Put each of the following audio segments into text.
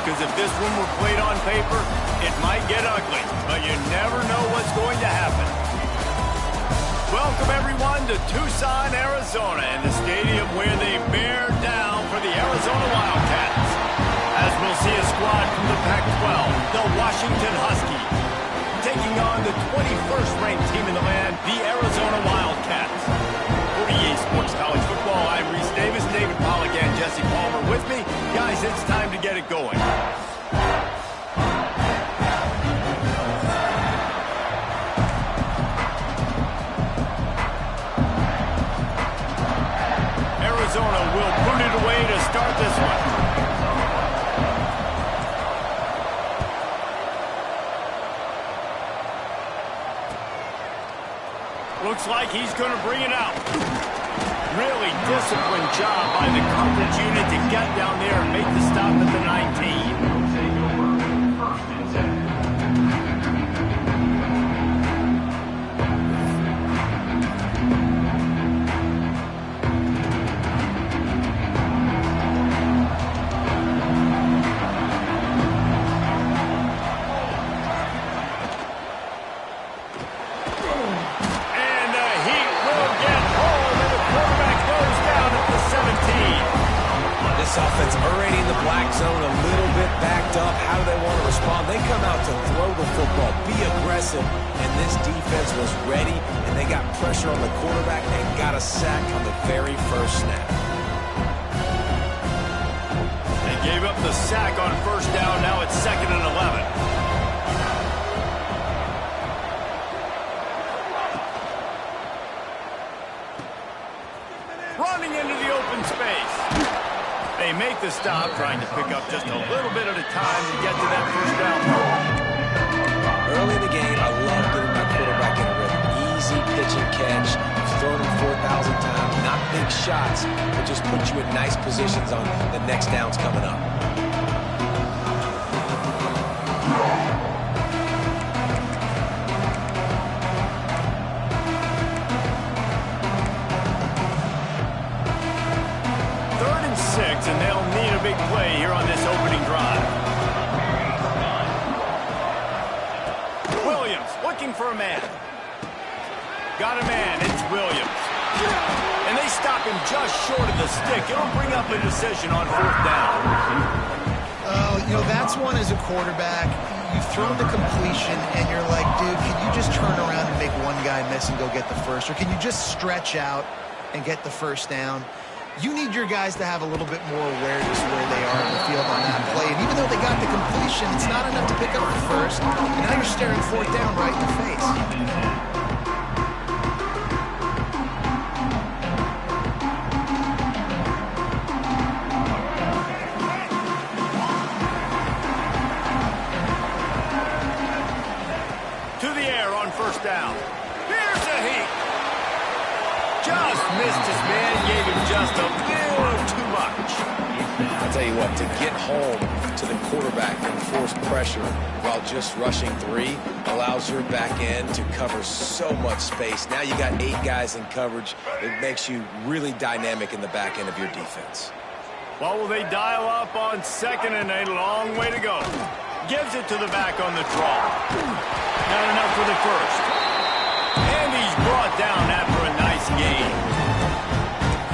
because if this one were played on paper, it might get ugly, but you never know what's going to happen. Welcome, everyone, to Tucson, Arizona, and the stadium where they bear down for the Arizona Wildcats. As we'll see a squad from the Pac-12, the Washington Huskies, taking on the 21st ranked team in the land, the Arizona Wildcats. For EA Sports College Football, I'm Reese Davis, David Pollack, and Jesse Palmer with me. Guys, it's time to get it going. Arizona will put it away to start this one. Looks like he's going to bring it out. Really disciplined job by the coverage unit to get down there and make the stop at the 19. Offense already in the black zone, a little bit backed up. How do they want to respond? They come out to throw the football, be aggressive, and this defense was ready, and they got pressure on the quarterback and got a sack on the very first snap. They gave up the sack on first down. Now it's 2nd and 11. Running into the open space. They make the stop, trying to pick up just a little bit at a time to get to that first down. Early in the game, I love getting my quarterback in a rhythm. Easy pitch and catch. I've thrown him 4,000 times. Not big shots, but just put you in nice positions on the next downs coming up. And they'll need a big play here on this opening drive. Williams looking for a man. Got a man. It's Williams. And they stop him just short of the stick. It'll bring up a decision on 4th down. You know, that's one as a quarterback. You've thrown the completion, and you're like, dude, can you just turn around and make one guy miss and go get the first? Or can you just stretch out and get the first down? You need your guys to have a little bit more awareness where they are in the field on that play. And even though they got the completion, it's not enough to pick up the first. And now you're staring 4th down right in the face. To the air on first down. Here's a heat. Just missed his man, gave him just a little too much. I'll tell you what, to get home to the quarterback and force pressure while just rushing 3 allows your back end to cover so much space. Now you got 8 guys in coverage. It makes you really dynamic in the back end of your defense. Well, will they dial up on 2nd and a long way to go? Gives it to the back on the draw. Not enough for the first. And he's brought down after a nice gain.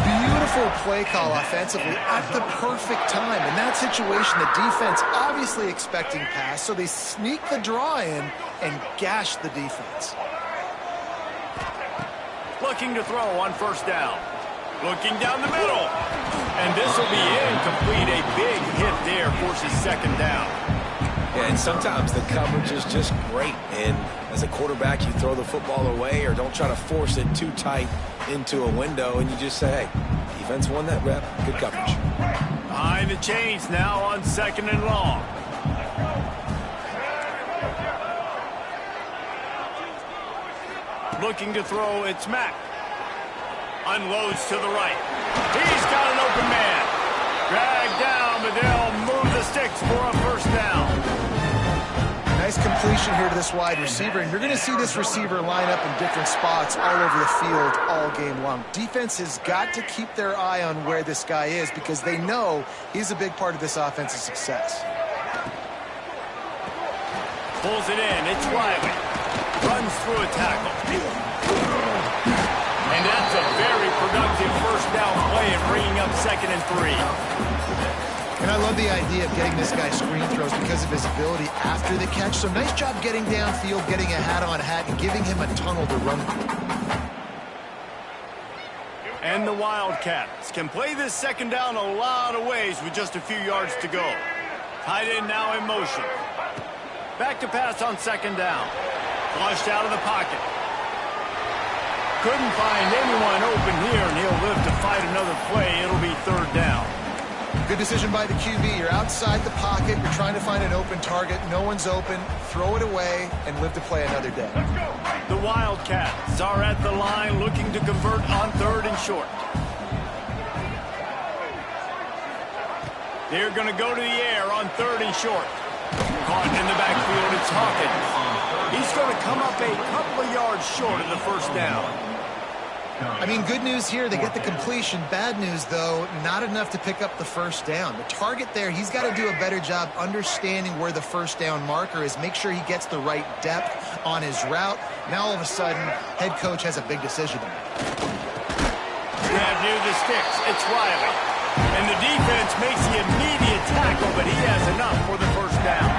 Beautiful play call offensively at the perfect time. In that situation, the defense obviously expecting pass, so they sneak the draw in and gash the defense. Looking to throw on first down. Looking down the middle. And this will be incomplete. A big hit there forces 2nd down. Yeah, and sometimes the coverage is just great. And as a quarterback, you throw the football away or don't try to force it too tight into a window, and you just say, hey, defense won that rep. Good coverage. Behind the chains now on 2nd and long. Looking to throw, it's Mack. Unloads to the right. He's got an open man. Dragged down, but they'll move the sticks for a first down. Nice completion here to this wide receiver, and you're going to see this receiver line up in different spots all over the field all game long. Defense has got to keep their eye on where this guy is because they know he's a big part of this offense's success. Pulls it in. It's Riley. Runs through a tackle. And that's a very productive first down play and bringing up 2nd and 3. And I love the idea of getting this guy screen throws because of his ability after the catch. So nice job getting downfield, getting a hat-on-hat, and giving him a tunnel to run through. And the Wildcats can play this 2nd down a lot of ways with just a few yards to go. Tight end now in motion. Back to pass on 2nd down. Flushed out of the pocket. Couldn't find anyone open here, and he'll live to fight another play. It'll be 3rd down. Good decision by the QB. You're outside the pocket. You're trying to find an open target. No one's open. Throw it away and live to play another day. The Wildcats are at the line looking to convert on 3rd and short. They're going to go to the air on 3rd and short. Caught in the backfield, it's Hawkins. He's going to come up a couple of yards short of the 1st down. I mean, good news here, they get the completion. Bad news, though, not enough to pick up the 1st down. The target there, he's got to do a better job understanding where the 1st down marker is, make sure he gets the right depth on his route. Now, all of a sudden, head coach has a big decision to make. Grab near the sticks, it's Riley. And the defense makes the immediate tackle, but he has enough for the 1st down.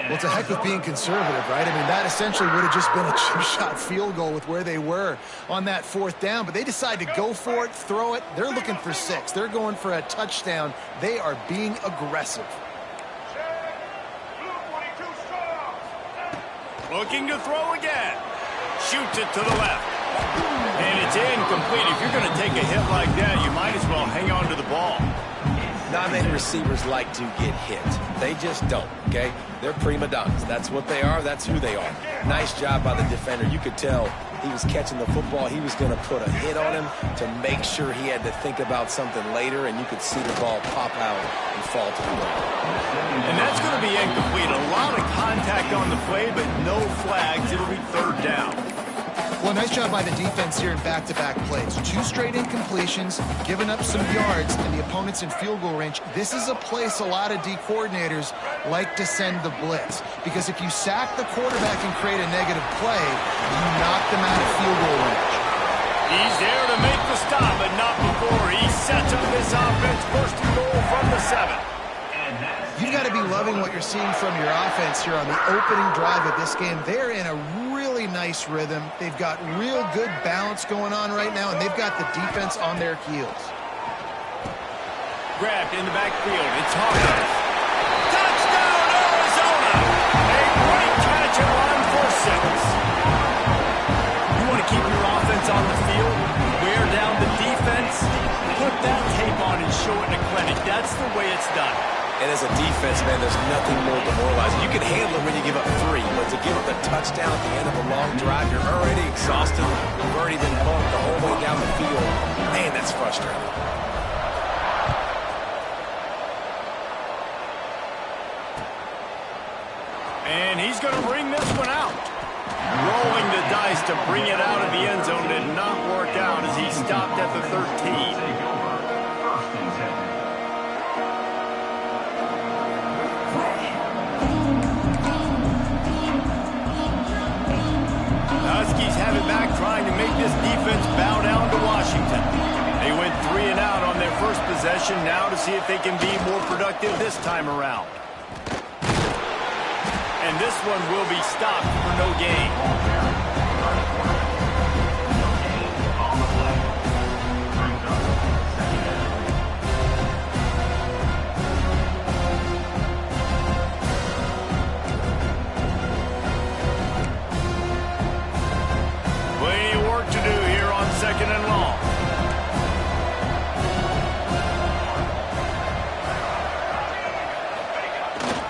Well, it's a heck of being conservative, right? I mean, that essentially would have just been a chip shot field goal with where they were on that 4th down. But they decide to go for it, throw it. They're looking for 6. They're going for a touchdown. They are being aggressive. Looking to throw again. Shoots it to the left. And it's incomplete. If you're going to take a hit like that, you might as well hang on to the ball. Not many receivers like to get hit. They just don't, okay? They're prima donnas. That's what they are. That's who they are. Nice job by the defender. You could tell he was catching the football. He was going to put a hit on him to make sure he had to think about something later, and you could see the ball pop out and fall to the ground. And that's going to be incomplete. A lot of contact on the play, but no flags. It'll be 3rd down. Well, nice job by the defense here in back-to-back plays. 2 straight incompletions, giving up some yards, and the opponent's in field goal range. This is a place a lot of D coordinators like to send the blitz, because if you sack the quarterback and create a negative play, you knock them out of field goal range. He's there to make the stop, but not before he sets up this offense. 1st and goal from the 7. You've got to be loving what you're seeing from your offense here on the opening drive of this game. They're in a really nice rhythm. They've got real good balance going on right now, and they've got the defense on their heels. Grabbed in the backfield. It's Hawkins. Touchdown, Arizona! A great catch and run for 6. You want to keep your offense on the field, wear down the defense, put that tape on and show it in a clinic. That's the way it's done. And as a defense, man, there's nothing more demoralizing. You can handle it when you give up 3, but to give up a touchdown at the end of a long drive, you're already exhausted. You've already been bumped the whole way down the field. Man, that's frustrating. And he's going to bring this one out. Rolling the dice to bring it out of the end zone did not work out as he stopped at the 13. Huskies have it back, trying to make this defense bow down to Washington. They went 3 and out on their first possession, now to see if they can be more productive this time around. And this one will be stopped for no gain.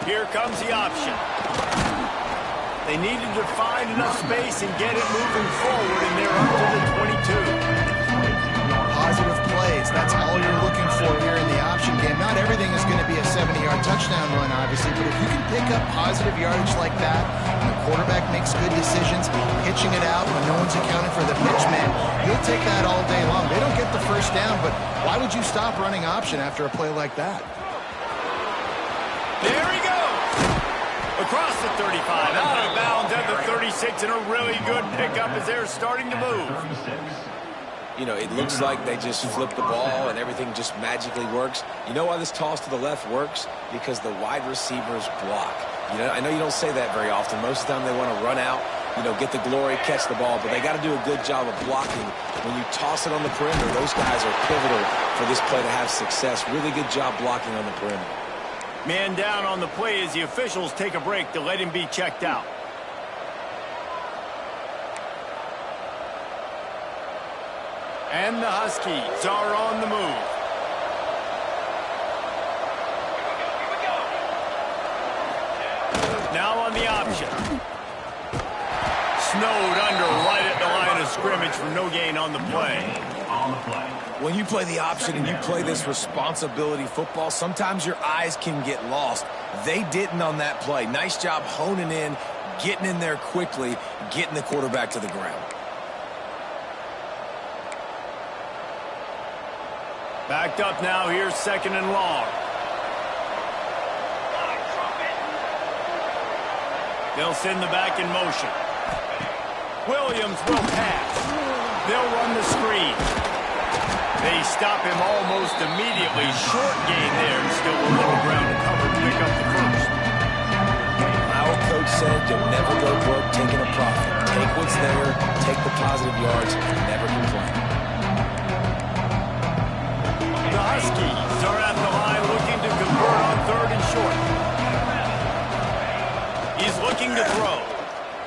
Here comes the option. They needed to find enough space and get it moving forward, and they're up to the 22. Positive plays, that's all you're looking for here in the option game. Not everything is going to be a 70-yard touchdown run, obviously, but if you can pick up positive yardage like that, and the quarterback makes good decisions, pitching it out when no one's accounting for the pitch man, you'll take that all day long. They don't get the first down, but why would you stop running option after a play like that? There he goes. Across the 35, out of bounds at the 36, and a really good pickup as they're starting to move. You know, it looks like they just flip the ball and everything just magically works. You know why this toss to the left works? Because the wide receivers block. You know, I know you don't say that very often. Most of the time they want to run out, you know, get the glory, catch the ball, but they got to do a good job of blocking. When you toss it on the perimeter, those guys are pivotal for this play to have success. Really good job blocking on the perimeter. Man down on the play as the officials take a break to let him be checked out. And the Huskies are on the move. Now on the option. Snowed under right at the line of scrimmage for no gain on the play. When you play the option and you play this responsibility football, sometimes your eyes can get lost. They didn't on that play. Nice job honing in, getting in there quickly, getting the quarterback to the ground. Backed up now, here's 2nd and long. They'll send the back in motion. Williams will pass. They'll run the screen. They stop him almost immediately. Short gain there, and still a little ground to cover to pick up the first. Our coach said you'll never go broke taking a profit. Take what's there, take the positive yards, and never complain. The Huskies are at the line looking to convert on 3rd and short. He's looking to throw.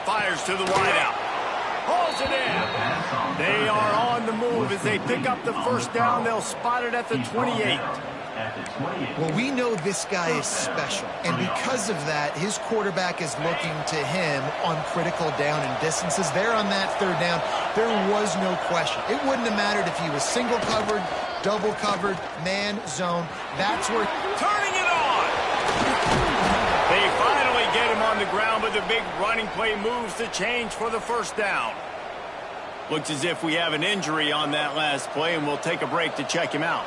Fires to the wideout. Hauls it in. They are on the move as they pick up the first down. They'll spot it at the 28. Well, we know this guy is special, and because of that, his quarterback is looking to him on critical down and distances. There on that 3rd down, there was no question. It wouldn't have mattered if he was single covered, double covered, man, zone. That's where... Turning it on! They finally get him on the ground, but the big running play moves the change for the first down. Looks as if we have an injury on that last play, and we'll take a break to check him out.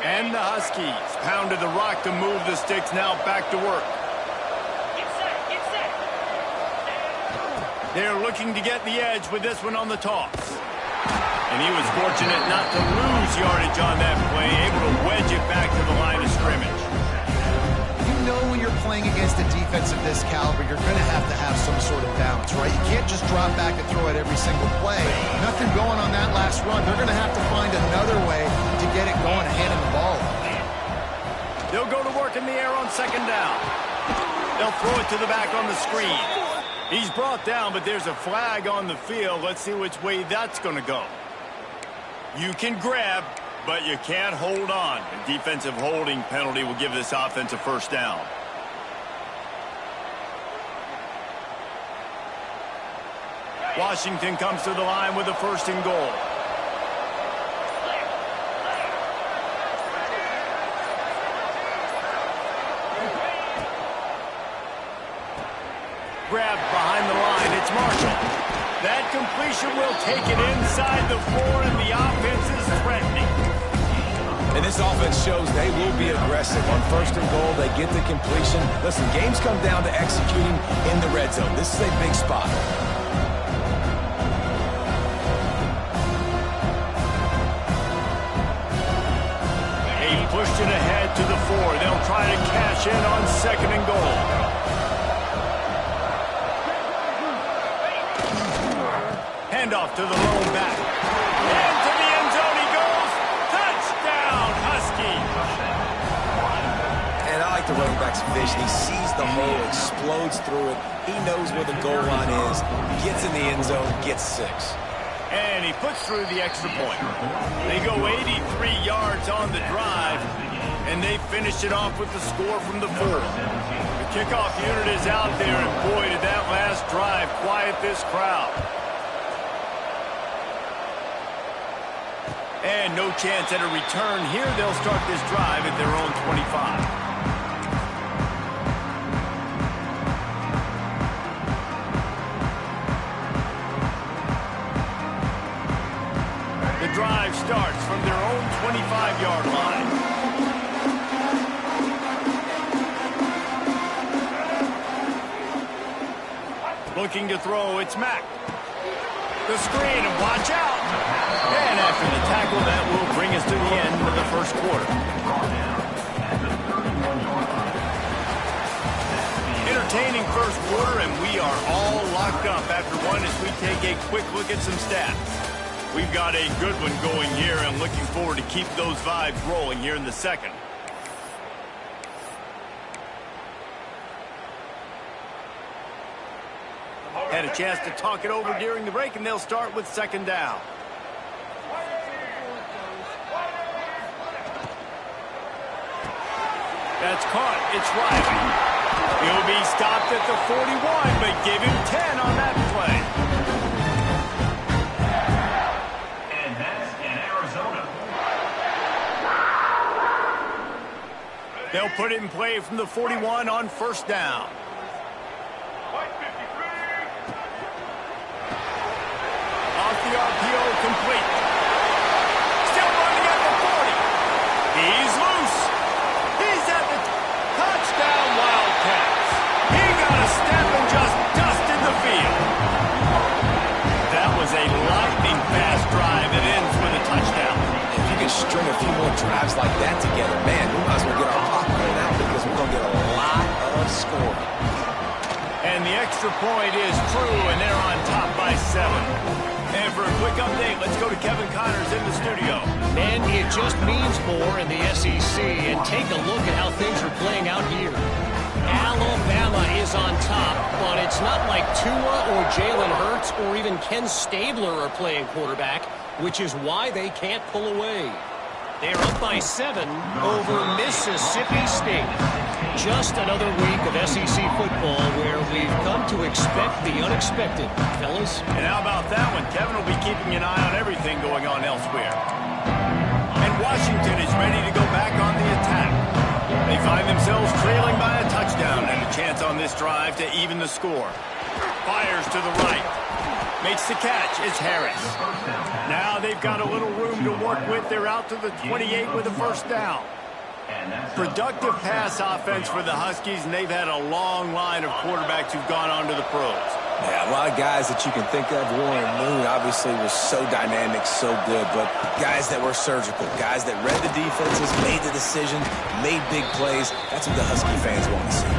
And the Huskies pounded the rock to move the sticks, now back to work. Get set, get set. They're looking to get the edge with this one on the toss. And he was fortunate not to lose yardage on that play, able to wedge it back to the line of scrimmage. You know when you're playing against a defense of this caliber, you're going to have some sort of balance, right? You can't just drop back and throw it every single play. Nothing going on that last run. They're going to have to find another way to get it going and handing the ball. They'll go to work in the air on 2nd down. They'll throw it to the back on the screen. He's brought down, but there's a flag on the field. Let's see which way that's going to go. You can grab, but you can't hold on. A defensive holding penalty will give this offense a first down. Washington comes to the line with a 1st and goal. Grabbed behind the line. It's Marshall. That completion will take it inside the 4, and the offense is threatening. And this offense shows they will be aggressive. On 1st and goal, they get the completion. Listen, games come down to executing in the red zone. This is a big spot. He pushed it ahead to the 4. They'll try to cash in on 2nd and goal. Handoff to the lone back. Into the end zone he goes. Touchdown, Husky. And I like the running back's vision. He sees the hole, explodes through it. He knows where the goal line is, gets in the end zone, gets 6. And he puts through the extra point. They go 83 yards on the drive, and they finish it off with the score from the 4. The kickoff unit is out there, and boy, did that last drive quiet this crowd. And no chance at a return here. They'll start this drive at their own 25. The drive starts from their own 25-yard line. Looking to throw, it's Mack. The screen, and watch out. And after the tackle, that will bring us to the end of the first quarter. Entertaining first quarter, and we are all locked up after one as we take a quick look at some stats. We've got a good one going here, and looking forward to keep those vibes rolling here in the second. Had a chance to talk it over during the break, and they'll start with second down. That's caught. It's Riley. He'll be stopped at the 41, but give him 10 on that play. And that's in Arizona. They'll put it in play from the 41 on first down. Off the RPO, complete. Still running at the 40. He's loose. He's at the touchdown, Wildcats. He got a step and just dusted the field. That was a lightning-fast drive that ends with a touchdown. If you can string a few more drives like that together, man, we might as well get our popcorn out because we're going to get a lot of scoring. And the extra point is true, and they're on top by 7. And for a quick update, let's go to Kevin Connors in the studio. Man, it just means more in the SEC, and take a look at how things are playing out here. Alabama is on top, but it's not like Tua or Jalen Hurts or even Ken Stabler are playing quarterback, which is why they can't pull away. They're up by 7 over Mississippi State. Just another week of SEC football where we've come to expect the unexpected, fellas. And how about that one? Kevin will be keeping an eye on everything going on elsewhere. And Washington is ready to go back on the attack. They find themselves trailing by a touchdown and a chance on this drive to even the score. Fires to the right. Makes the catch. It's Harris. Now they've got a little room to work with. They're out to the 28 with a first down. Productive pass offense for the Huskies, and they've had a long line of quarterbacks who've gone on to the pros. Yeah, a lot of guys that you can think of. Warren Moon obviously was so dynamic, so good, but guys that were surgical, guys that read the defenses, made the decision, made big plays. That's what the Husky fans want to see.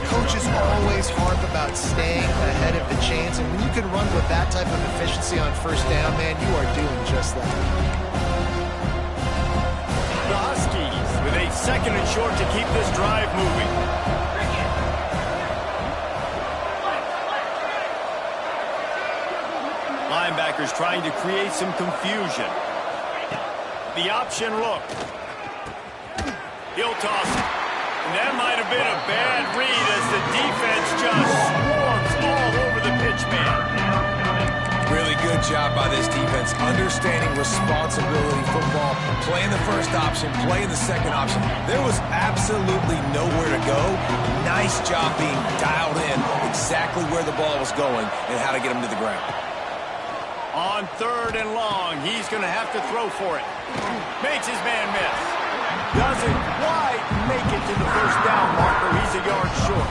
Coaches always harp about staying ahead of the chains, and when you can run with that type of efficiency on first down, man, you are doing just that. The Huskies with a second and short to keep this drive moving. Linebackers trying to create some confusion. The option look. He'll toss it. And that might have been a bad read as the defense just swarms all over the pitch man. Really good job by this defense, understanding responsibility football, playing the first option, playing the second option. There was absolutely nowhere to go. Nice job being dialed in exactly where the ball was going and how to get him to the ground. On third and long, he's going to have to throw for it. Makes his man miss. Doesn't quite make it to the first down marker. He's a yard short.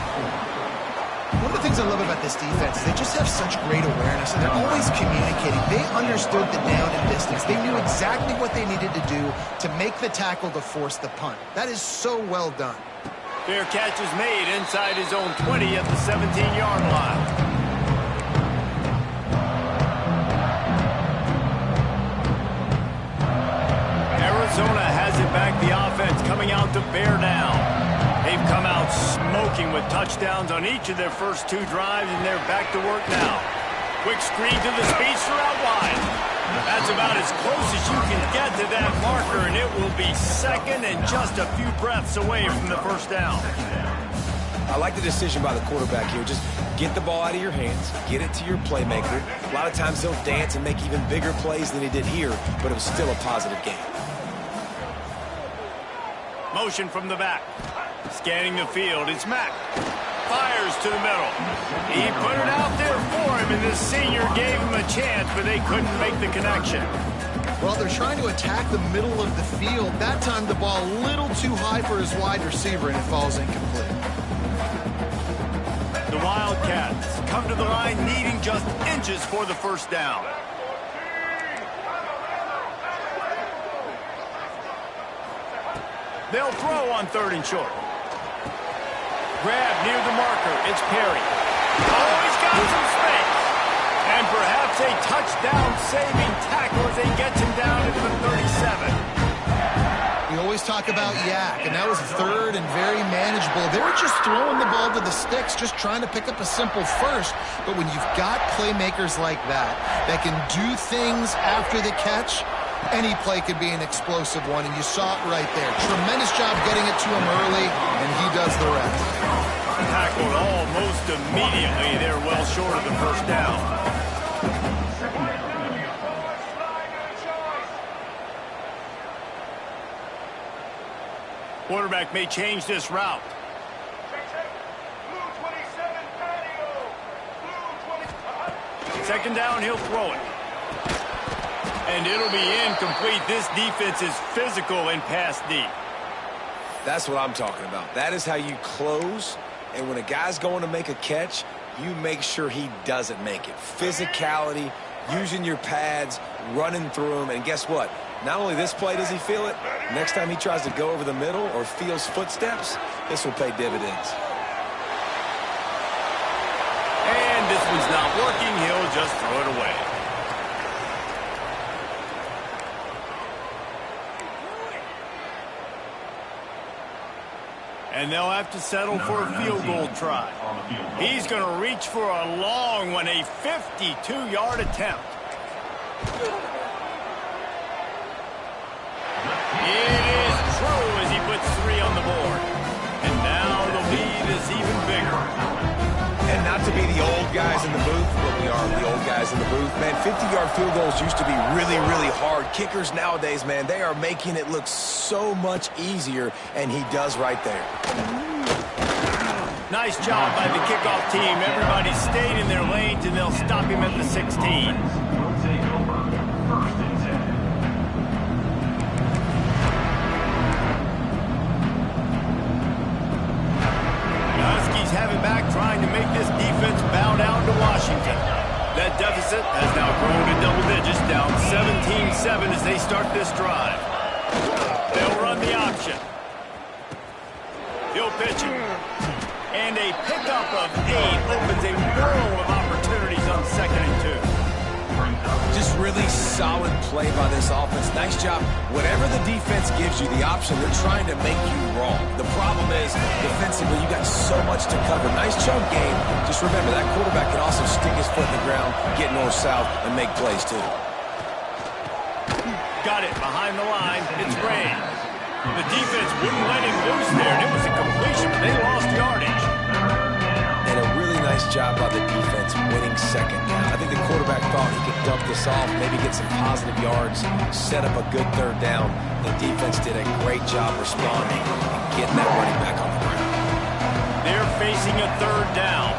One of the things I love about this defense is they just have such great awareness, and they're always communicating. They understood the down and distance. They knew exactly what they needed to do to make the tackle to force the punt. That is so well done. Fair catch is made inside his own 20 at the 17-yard line. Arizona has it back. The offense coming out to bear down. They've come out smoking with touchdowns on each of their first 2 drives, and they're back to work now. Quick screen to the speedster out wide. That's about as close as you can get to that marker, and it will be second and just a few breaths away from the first down. I like the decision by the quarterback here. Just get the ball out of your hands, get it to your playmaker. A lot of times he'll dance and make even bigger plays than he did here, but it was still a positive game. Motion from the back. Scanning the field, it's Mack. Fires to the middle. He put it out there for him, and this senior gave him a chance, but they couldn't make the connection. Well, they're trying to attack the middle of the field. That time the ball a little too high for his wide receiver, and it falls incomplete. The Wildcats come to the line needing just inches for the first down. They'll throw on 3rd and short. Grab near the marker. It's Perry. Oh, he's got some space. And perhaps a touchdown-saving tackle as he gets him down to the 37. We always talk about yak, and that was 3rd and very manageable. They were just throwing the ball to the sticks, just trying to pick up a simple first. But when you've got playmakers like that can do things after the catch, any play could be an explosive one, and you saw it right there. Tremendous job getting it to him early, and he does the rest. Tackled almost immediately. They're well short of the first down. Quarterback may change this route. Second down, he'll throw it. And it'll be incomplete. This defense is physical and pass deep. That's what I'm talking about. That is how you close. And when a guy's going to make a catch, you make sure he doesn't make it. Physicality, using your pads, running through them. And guess what? Not only this play does he feel it, next time he tries to go over the middle or feels footsteps, this will pay dividends. And this one's not working. He'll just throw it away. And they'll have to settle for a field goal try. He's going to reach for a long one, a 52-yard attempt. It is true as he puts 3 on the board. And now the lead is even bigger. And not to be the old guys in the booth, but we are the old guys in the booth. Man, 50-yard field goals used to be really, really hard. Kickers nowadays, man, they are making it look so much easier, and he does right there. Nice job by the kickoff team. Everybody stayed in their lanes, and they'll stop him at the 16. Huskies have it back, trying to make this defense bow down to Washington. That deficit has now grown to double digits, down 17-7 as they start this drive. They'll run the option. He'll pitch it. And a pickup of 8 opens a world of opportunities on 2nd and 2. Just really solid play by this offense. Nice job. Whatever the defense gives you the option, they're trying to make you wrong. The problem is, defensively, you got so much to cover. Nice chunk game. Just remember, that quarterback can also stick his foot in the ground, get north-south, and make plays, too. Got it behind the line. It's Ray. The defense wouldn't let him loose there, and it was a completion, but they lost yardage. And a really nice job by the defense winning 2nd down. I think the quarterback thought he could dump this off, maybe get some positive yards, set up a good 3rd down. The defense did a great job responding and getting that running back on the ground. They're facing a 3rd down.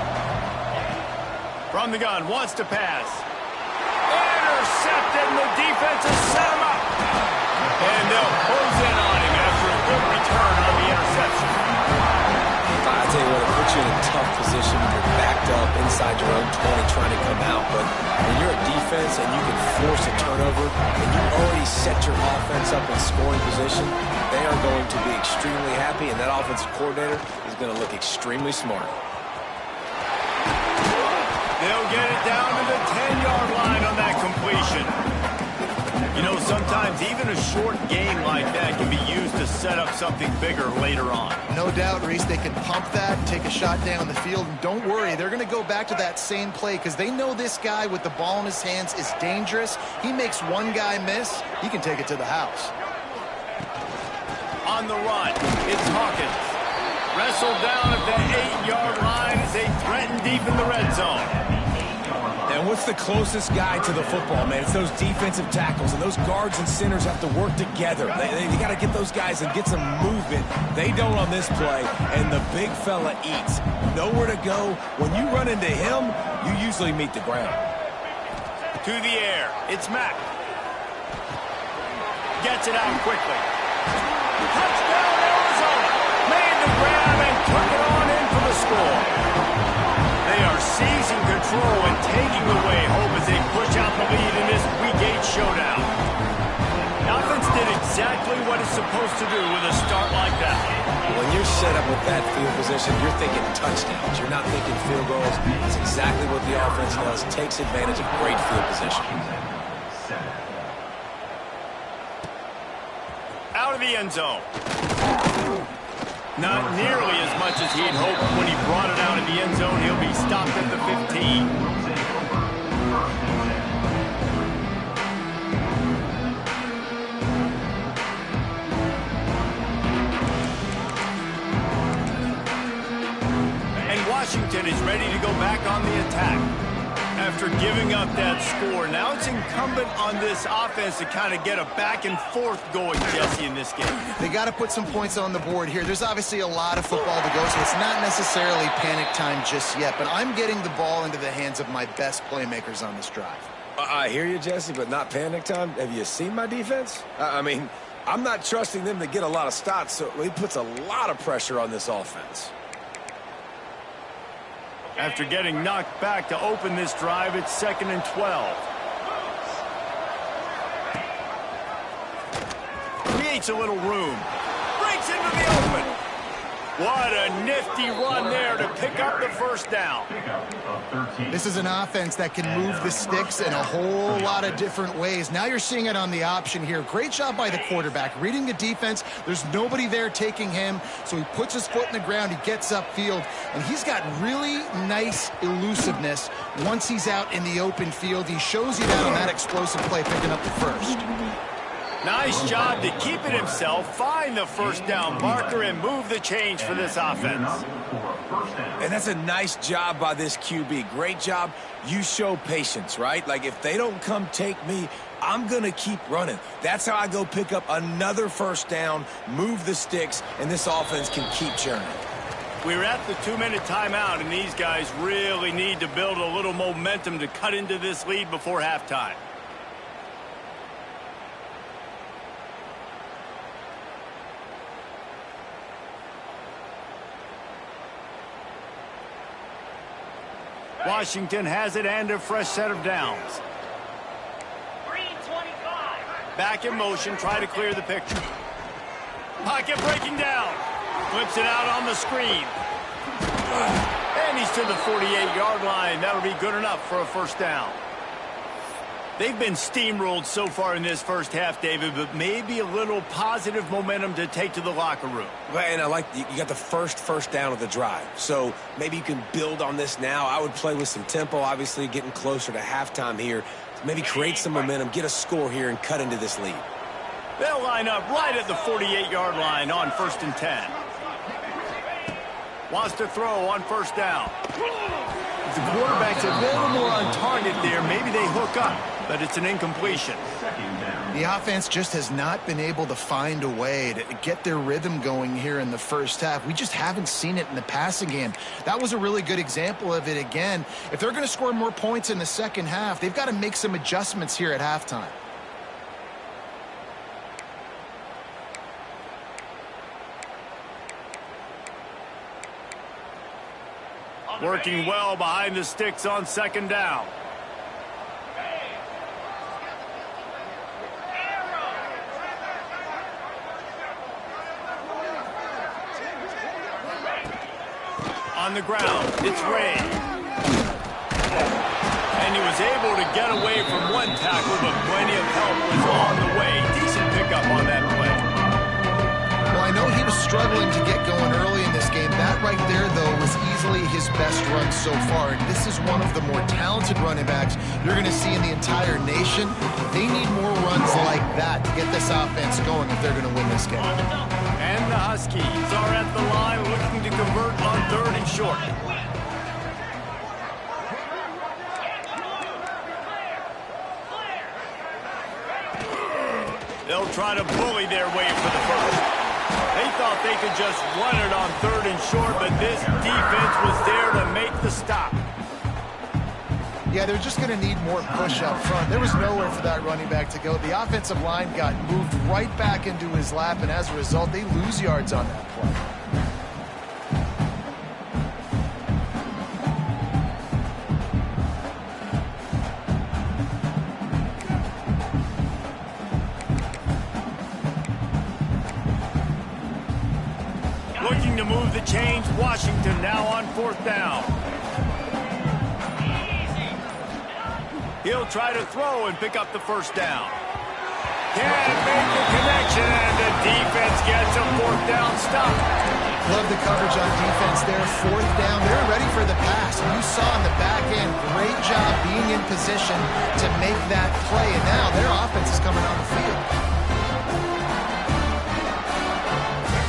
From the gun, wants to pass. Intercepted, and the defense has set him up. And they'll close in on him after a good return on the interception. I tell you what, it puts you in a tough position when you're backed up inside your own 20 trying to come out. But when you're a defense and you can force a turnover and you already set your offense up in scoring position, they are going to be extremely happy, and that offensive coordinator is going to look extremely smart. They'll get it down to the 10-yard line on that completion. You know, sometimes even a short game like that can be used to set up something bigger later on. No doubt, Reese, they can pump that and take a shot down the field. And don't worry, they're going to go back to that same play because they know this guy with the ball in his hands is dangerous. He makes one guy miss, he can take it to the house. On the run, it's Hawkins. Wrestled down at the 8-yard line as they threaten deep in the red zone. And what's the closest guy to the football, man? It's those defensive tackles, and those guards and centers have to work together. They got to get those guys and get some movement. They don't on this play, and the big fella eats. Nowhere to go. When you run into him, you usually meet the ground. To the air, it's Mack. gets it out quickly. Touchdown, Arizona. Made the grab and took it on in for the score. They are seizing control and taking away hope as they push out the lead in this Week 8 showdown. The offense did exactly what it's supposed to do with a start like that. When you're set up with that field position, you're thinking touchdowns. You're not thinking field goals. It's exactly what the offense does. Takes advantage of great field position. Out of the end zone. Not nearly as much as he'd hoped when he brought it out of the end zone. He'll be stopped at the 15. Washington is ready to go back on the attack. After giving up that score, now it's incumbent on this offense to kind of get a back and forth going, Jesse, in this game. They got to put some points on the board here. There's obviously a lot of football to go, so it's not necessarily panic time just yet, but I'm getting the ball into the hands of my best playmakers on this drive. I hear you, Jesse, but not panic time. Have you seen my defense? I mean, I'm not trusting them to get a lot of stops, so he puts a lot of pressure on this offense. After getting knocked back to open this drive, it's 2nd and 12. Creates a little room. Breaks into the open. What a nifty run there to pick up the first down. This is an offense that can move the sticks in a whole lot of different ways. Now you're seeing it on the option here. Great job by the quarterback. Reading the defense, there's nobody there taking him, so he puts his foot in the ground, he gets upfield, and he's got really nice elusiveness once he's out in the open field. He shows you that on that explosive play, picking up the first. Nice job to keep it himself, find the first down marker, and move the change for this offense. And that's a nice job by this QB. Great job. You show patience, right? Like, if they don't come take me, I'm going to keep running. That's how I go pick up another first down, move the sticks, and this offense can keep churning. We're at the 2-minute timeout, and these guys really need to build a little momentum to cut into this lead before halftime. Washington has it and a fresh set of downs. Back in motion, try to clear the picture. Pocket breaking down. Flips it out on the screen. And he's to the 48-yard line. That'll be good enough for a first down. They've been steamrolled so far in this first half, David, but maybe a little positive momentum to take to the locker room. And I like you got the first down of the drive, so maybe you can build on this now. I would play with some tempo, obviously getting closer to halftime here. Maybe create some momentum, get a score here, and cut into this lead. They'll line up right at the 48-yard line on 1st and 10. Wants to throw on first down. If the quarterback's a little more on target there, maybe they hook up, but it's an incompletion. The offense just has not been able to find a way to get their rhythm going here in the first half. We just haven't seen it in the passing game. That was a really good example of it again. If they're going to score more points in the second half, they've got to make some adjustments here at halftime. Working well behind the sticks on 2nd down. On the ground, it's Ray. And he was able to get away from one tackle, but plenty of help was on the way. Decent pickup on that play. Well, I know he was struggling to get going early in this game. That right there, though, was easily his best run so far. And this is one of the more talented running backs you're going to see in the entire nation. They need more runs like that to get this offense going if they're going to win this game. And the Huskies are at the line looking to convert on 3rd and short. They'll try to bully their way for the first. They thought they could just run it on 3rd and short, but this defense was there to make the stop. Yeah, they're just going to need more push up front. There was nowhere for that running back to go. The offensive line got moved right back into his lap, and as a result, they lose yards on that play. Looking to move the chains. Washington now on 4th down. He'll try to throw and pick up the 1st down. Can't make the connection, and the defense gets a 4th down stop. Love the coverage on defense there. 4th down. They're ready for the pass. You saw in the back end, great job being in position to make that play. And now their offense is coming on the field.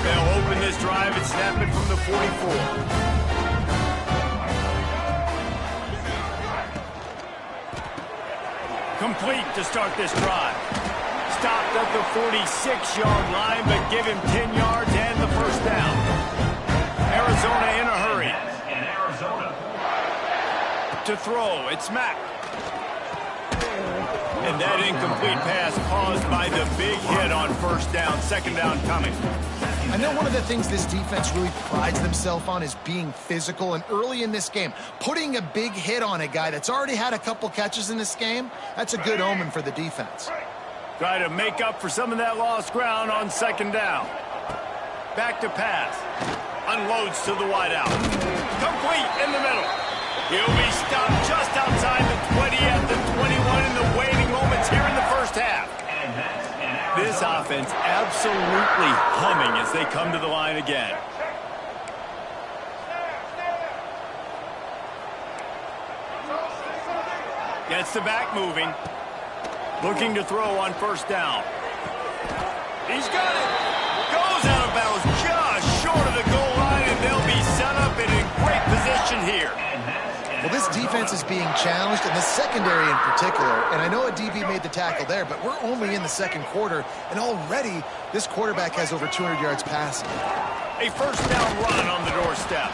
They'll open this drive and snap it from the 44. Complete to start this drive. Stopped at the 46-yard line, but give him 10 yards and the 1st down. Arizona in a hurry. To throw, it's Mack. And that incomplete pass caused by the big hit on 1st down. 2nd down coming. I know one of the things this defense really prides themselves on is being physical, and early in this game, putting a big hit on a guy that's already had a couple catches in this game, that's a good omen for the defense. Try to make up for some of that lost ground on 2nd down. Back to pass. Unloads to the wideout. Complete in the middle. He'll be stopped just outside the 20 at the 21 in the waiting moments here in the 1st half. This offense absolutely humming as they come to the line again. Gets the back moving. Looking to throw on 1st down. He's got it. Goes out of bounds just short of the goal line, and they'll be set up and in great position here. Well, this defense is being challenged, and the secondary in particular. And I know a DB made the tackle there, but we're only in the 2nd quarter, and already this quarterback has over 200 yards passing. A 1st down run on the doorstep.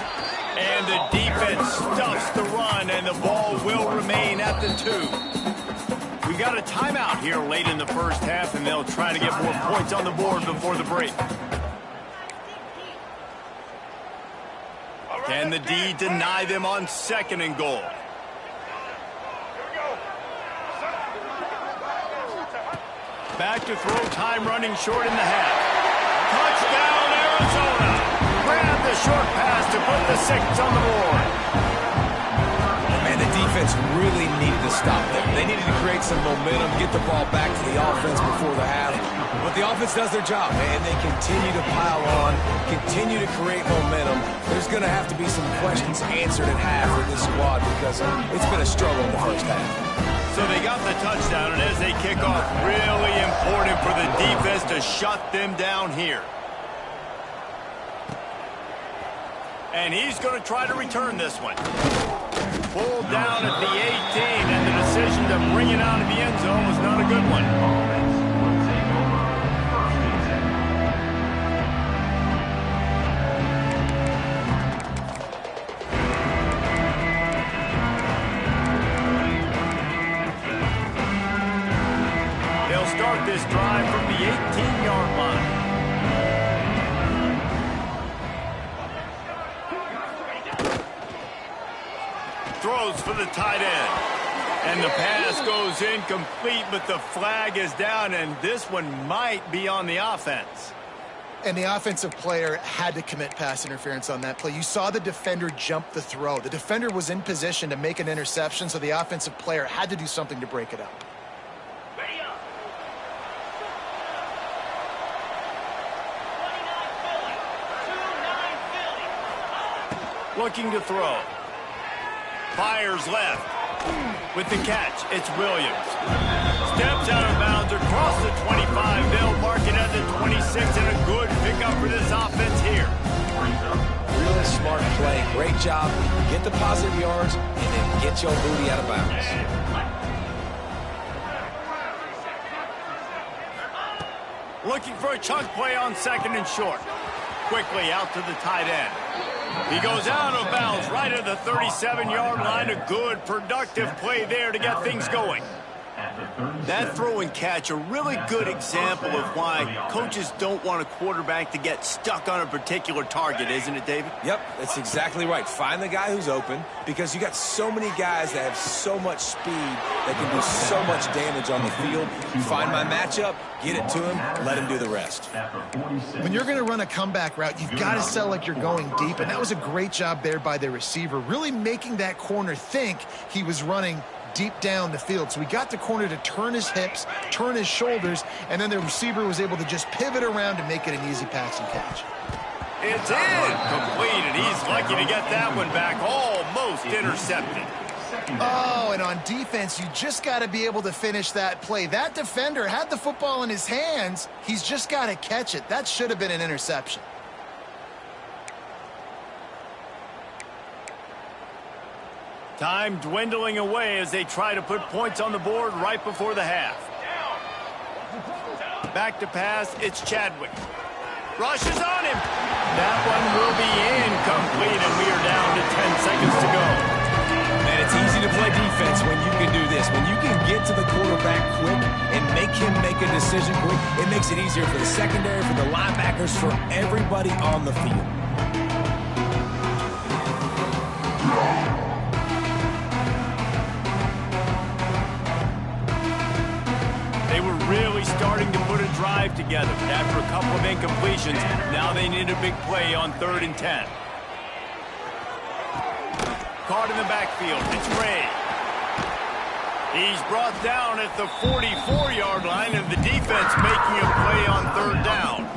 And the defense stuffs the run, and the ball will remain at the 2. We got a timeout here late in the 1st half, and they'll try to get more points on the board before the break. Can the D deny them on 2nd and goal? Back to throw, time running short in the half. Touchdown, Arizona! Grab the short pass to put the 6 on the board. Man, the defense really needed to stop them. They needed to create some momentum, get the ball back to the offense before the half. But the offense does their job, and they continue to pile on, continue to create momentum. There's going to have to be some questions answered at half for this squad because it's been a struggle in the 1st half. So they got the touchdown, and as they kick off, really important for the defense to shut them down here. And he's going to try to return this one. Pulled down at the 18, and the decision to bring it out of the end zone was not a good one. Start this drive from the 18-yard line. Throws for the tight end. And the pass goes incomplete, but the flag is down, and this one might be on the offense. And the offensive player had to commit pass interference on that play. You saw the defender jump the throw. The defender was in position to make an interception, so the offensive player had to do something to break it up. Looking to throw. Fires left. With the catch, it's Williams. Steps out of bounds across the 25. They'll mark it at the 26, and a good pickup for this offense here. Really smart play. Great job. Get the positive yards, and then get your booty out of bounds. Looking for a chunk play on 2nd and short. Quickly out to the tight end. He goes out of bounds right at the 37-yard line. A good, productive play there to get things going. That throw and catch, a really good example of why coaches don't want a quarterback to get stuck on a particular target, isn't it, David? Yep, that's exactly right. Find the guy who's open, because you got so many guys that have so much speed that can do so much damage on the field. Find my matchup, get it to him, let him do the rest. When you're going to run a comeback route, you've got to sell like you're going deep, and that was a great job there by the receiver, really making that corner think he was running deep down the field. So he got the corner to turn his hips, turn his shoulders, and then the receiver was able to just pivot around and make it an easy pass and catch. It's incomplete, and he's lucky to get that one back, almost intercepted. Oh, and on defense, you just got to be able to finish that play. That defender had the football in his hands. He's just got to catch it. That should have been an interception. Time dwindling away as they try to put points on the board right before the half. Back to pass, it's Chadwick. Rushes on him. That one will be incomplete, and we are down to 10 seconds to go. Man, it's easy to play defense when you can do this. When you can get to the quarterback quick and make him make a decision quick, it makes it easier for the secondary, for the linebackers, for everybody on the field. They were really starting to put a drive together, but after a couple of incompletions, now they need a big play on 3rd and 10. Caught in the backfield, it's Ray. He's brought down at the 44-yard line, and the defense making a play on 3rd down.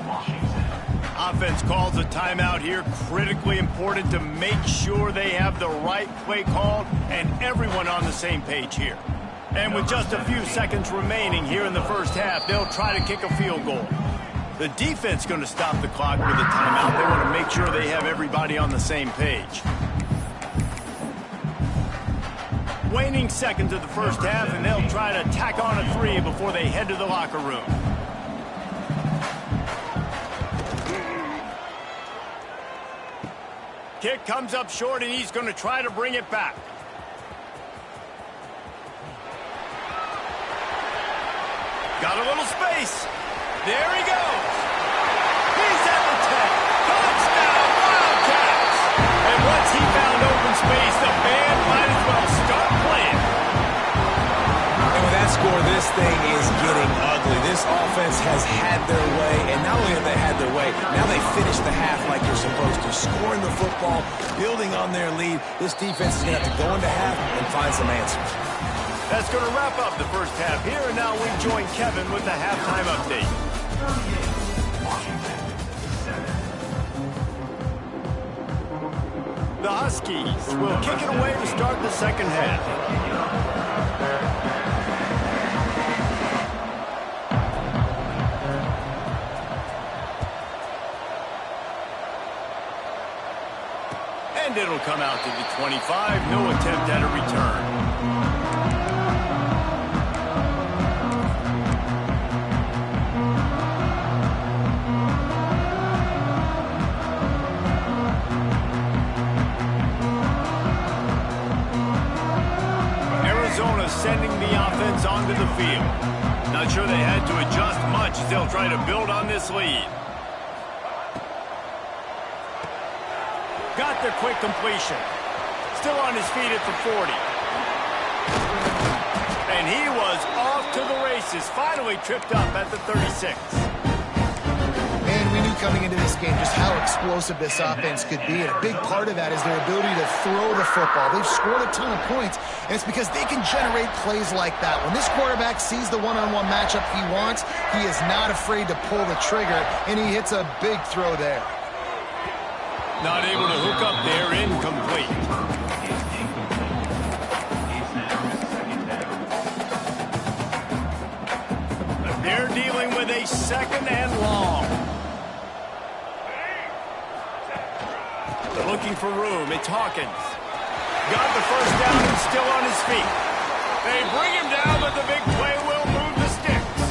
Offense calls a timeout here. Critically important to make sure they have the right play called and everyone on the same page here. And with just a few seconds remaining here in the first half, they'll try to kick a field goal. The defense going to stop the clock with a timeout. They want to make sure they have everybody on the same page. Waning seconds of the first half, and they'll try to tack on a 3 before they head to the locker room. Kick comes up short, and he's going to try to bring it back. Got a little space. There he goes. He's at the 10. Touchdown, Wildcats. And once he found open space, the band might as well start playing. And with that score, this thing is getting ugly. This offense has had their way, and not only have they had their way, now they finish the half like you're supposed to, scoring the football, building on their lead. This defense is going to have to go into half and find some answers. That's going to wrap up the first half here, and now we join Kevin with the halftime update. The Huskies will kick it away to start the second half. And it'll come out to the 25. No attempt at a return. Sending the offense onto the field. Not sure they had to adjust much as they'll try to build on this lead. Got the quick completion. Still on his feet at the 40. And he was off to the races. Finally tripped up at the 36. And we knew coming into this game just how explosive this offense could be, and a big part of that is their ability to throw the football. They've scored a ton of points, and it's because they can generate plays like that. When this quarterback sees the one-on-one matchup he wants, he is not afraid to pull the trigger, and he hits a big throw there. Not able to hook up there, incomplete. They're dealing with a 2nd and long. Looking for room, it's Hawkins. Got the first down and still on his feet. They bring him down, but the big play will move the sticks.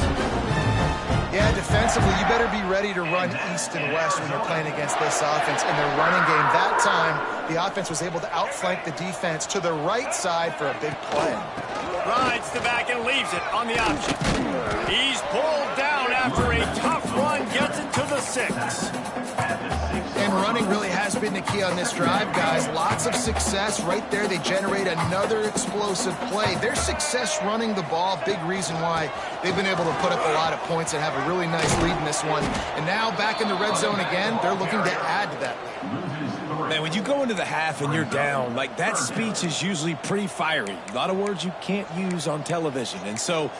Yeah, defense defensively, you better be ready to run east and west when you're playing against this offense. In their running game that time, the offense was able to outflank the defense to the right side for a big play. Rides the back and leaves it on the option. He's pulled down after a tough run, gets it to the 6. And running really has been the key on this drive, guys. Lots of success right there. They generate another explosive play. Their success running the ball, big reason why they've been able to put up a lot of points and have a really nice lead in this one. And now back in the red zone again, they're looking to add to that lead. Man, when you go into the half and you're down, like that speech is usually pretty fiery. A lot of words you can't use on television. And so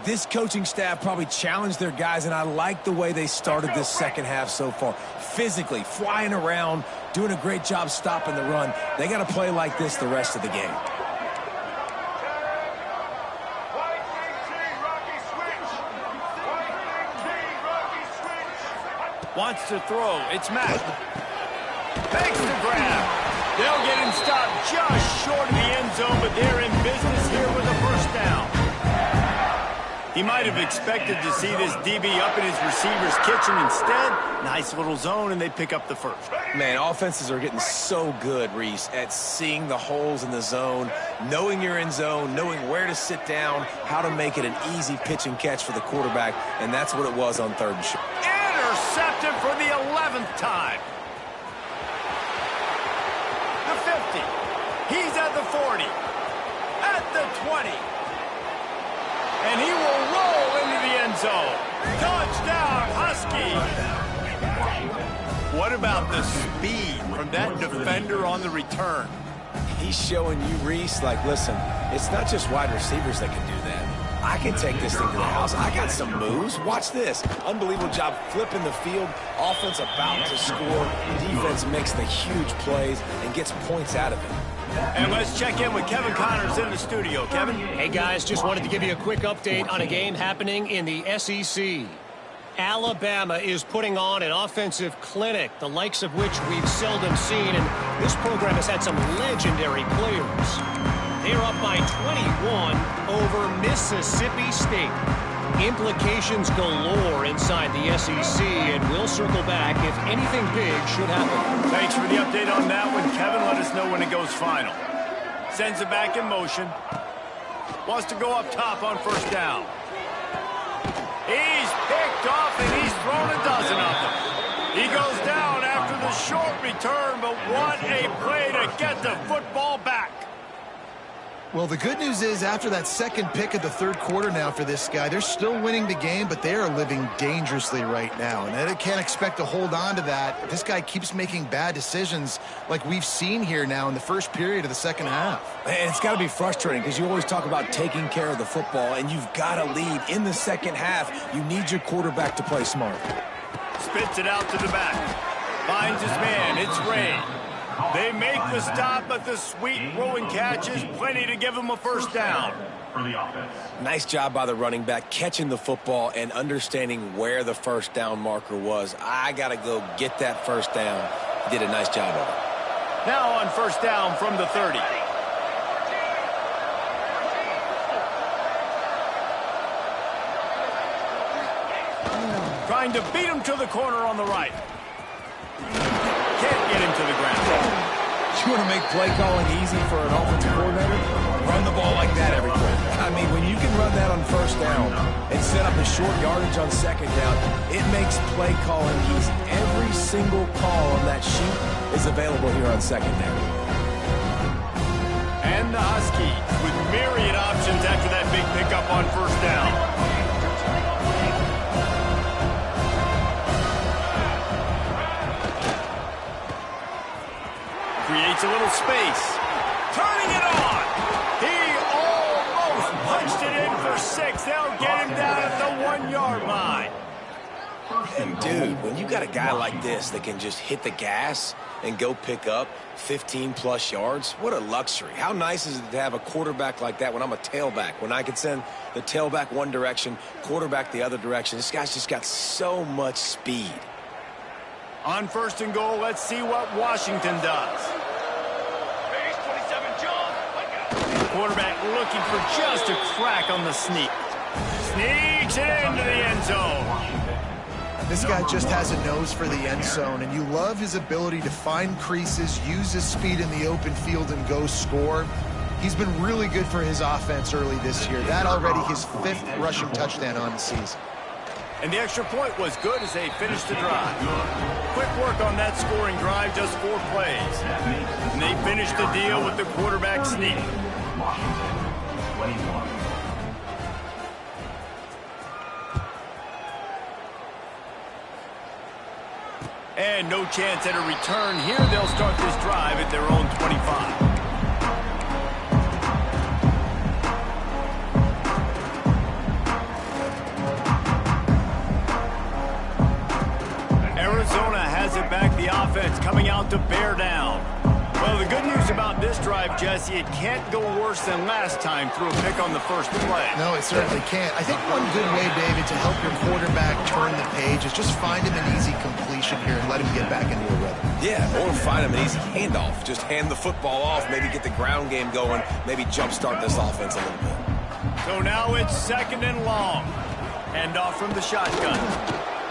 this coaching staff probably challenged their guys, and I like the way they started this second half so far. Physically, flying around, doing a great job stopping the run. They got to play like this the rest of the game. Wants to throw. It's Matt. Makes the grab. They'll get him stopped just short of the end zone, but they're in business here with a first down. He might have expected to see this DB up in his receiver's kitchen. Instead, nice little zone, and they pick up the first. Man, offenses are getting so good, Reese, at seeing the holes in the zone, knowing you're in zone, knowing where to sit down, how to make it an easy pitch and catch for the quarterback, and that's what it was on 3rd and short. Intercepted for the 11th time. The 50. He's at the 40. At the 20. And he will roll into the end zone. Touchdown, Husky. What about the speed from that defender on the return? He's showing you, Reese, like, listen, it's not just wide receivers that can do that. I can take this thing to the house. I got some moves. Watch this. Unbelievable job flipping the field. Offense about to score. The defense makes the huge plays and gets points out of it. And let's check in with Kevin Connors in the studio. Kevin? Hey, guys, just wanted to give you a quick update on a game happening in the SEC. Alabama is putting on an offensive clinic, the likes of which we've seldom seen, and this program has had some legendary players. They're up by 21 over Mississippi State. Implications galore inside the SEC, and we'll circle back if anything big should happen. Thanks for the update on that one, Kevin. Let us know when it goes final. Sends it back in motion. Wants to go up top on first down. He's picked off, and he's thrown a dozen of them. He goes down after the short return, but what a play to get the football back. Well, the good news is after that second pick of the 3rd quarter now for this guy, they're still winning the game, but they are living dangerously right now. And they can't expect to hold on to that if this guy keeps making bad decisions like we've seen here now in the first period of the second half. And it's got to be frustrating because you always talk about taking care of the football, and you've got to lead in the second half. You need your quarterback to play smart. Spits it out to the back. Finds his man. It's Ray. They make the stop, but the sweet throwing catch is plenty to give him a first down. Nice job by the running back, catching the football and understanding where the first down marker was. I got to go get that first down. He did a nice job of it. Now on first down from the 30. Trying to beat him to the corner on the right. Can't get him to the ground. You want to make play calling easy for an offensive coordinator? Run the ball like that every play. I mean, when you can run that on first down and set up the short yardage on second down, it makes play calling easy. Every single call on that sheet is available here on second down. And the Huskies with myriad options after that big pickup on first down. Creates a little space. Turning it on. He almost punched it in for 6. They'll get him down at the 1-yard line. And, dude, when you got a guy like this that can just hit the gas and go pick up 15-plus yards, what a luxury. How nice is it to have a quarterback like that when I'm a tailback, when I can send the tailback one direction, quarterback the other direction. This guy's just got so much speed. On first and goal, let's see what Washington does. Quarterback looking for just a crack on the sneak. Sneaks it into the end zone. This guy just has a nose for the end zone, and you love his ability to find creases, use his speed in the open field, and go score. He's been really good for his offense early this year. That already his 5th rushing touchdown on the season. And the extra point was good as they finished the drive. Quick work on that scoring drive, just 4 plays. And they finished the deal with the quarterback sneak. Washington, 21. And no chance at a return here. They'll start this drive at their own 25. Arizona has it back. The offense coming out to bear down. Well, the good news about this drive, Jesse, it can't go worse than last time through a pick on the first play. No, it certainly can't. I think one good way, David, to help your quarterback turn the page is just find him an easy completion here and let him get back into a rhythm. Yeah, or find him an easy handoff. Just hand the football off, maybe get the ground game going, maybe jumpstart this offense a little bit. So now it's 2nd and long. Handoff from the shotgun.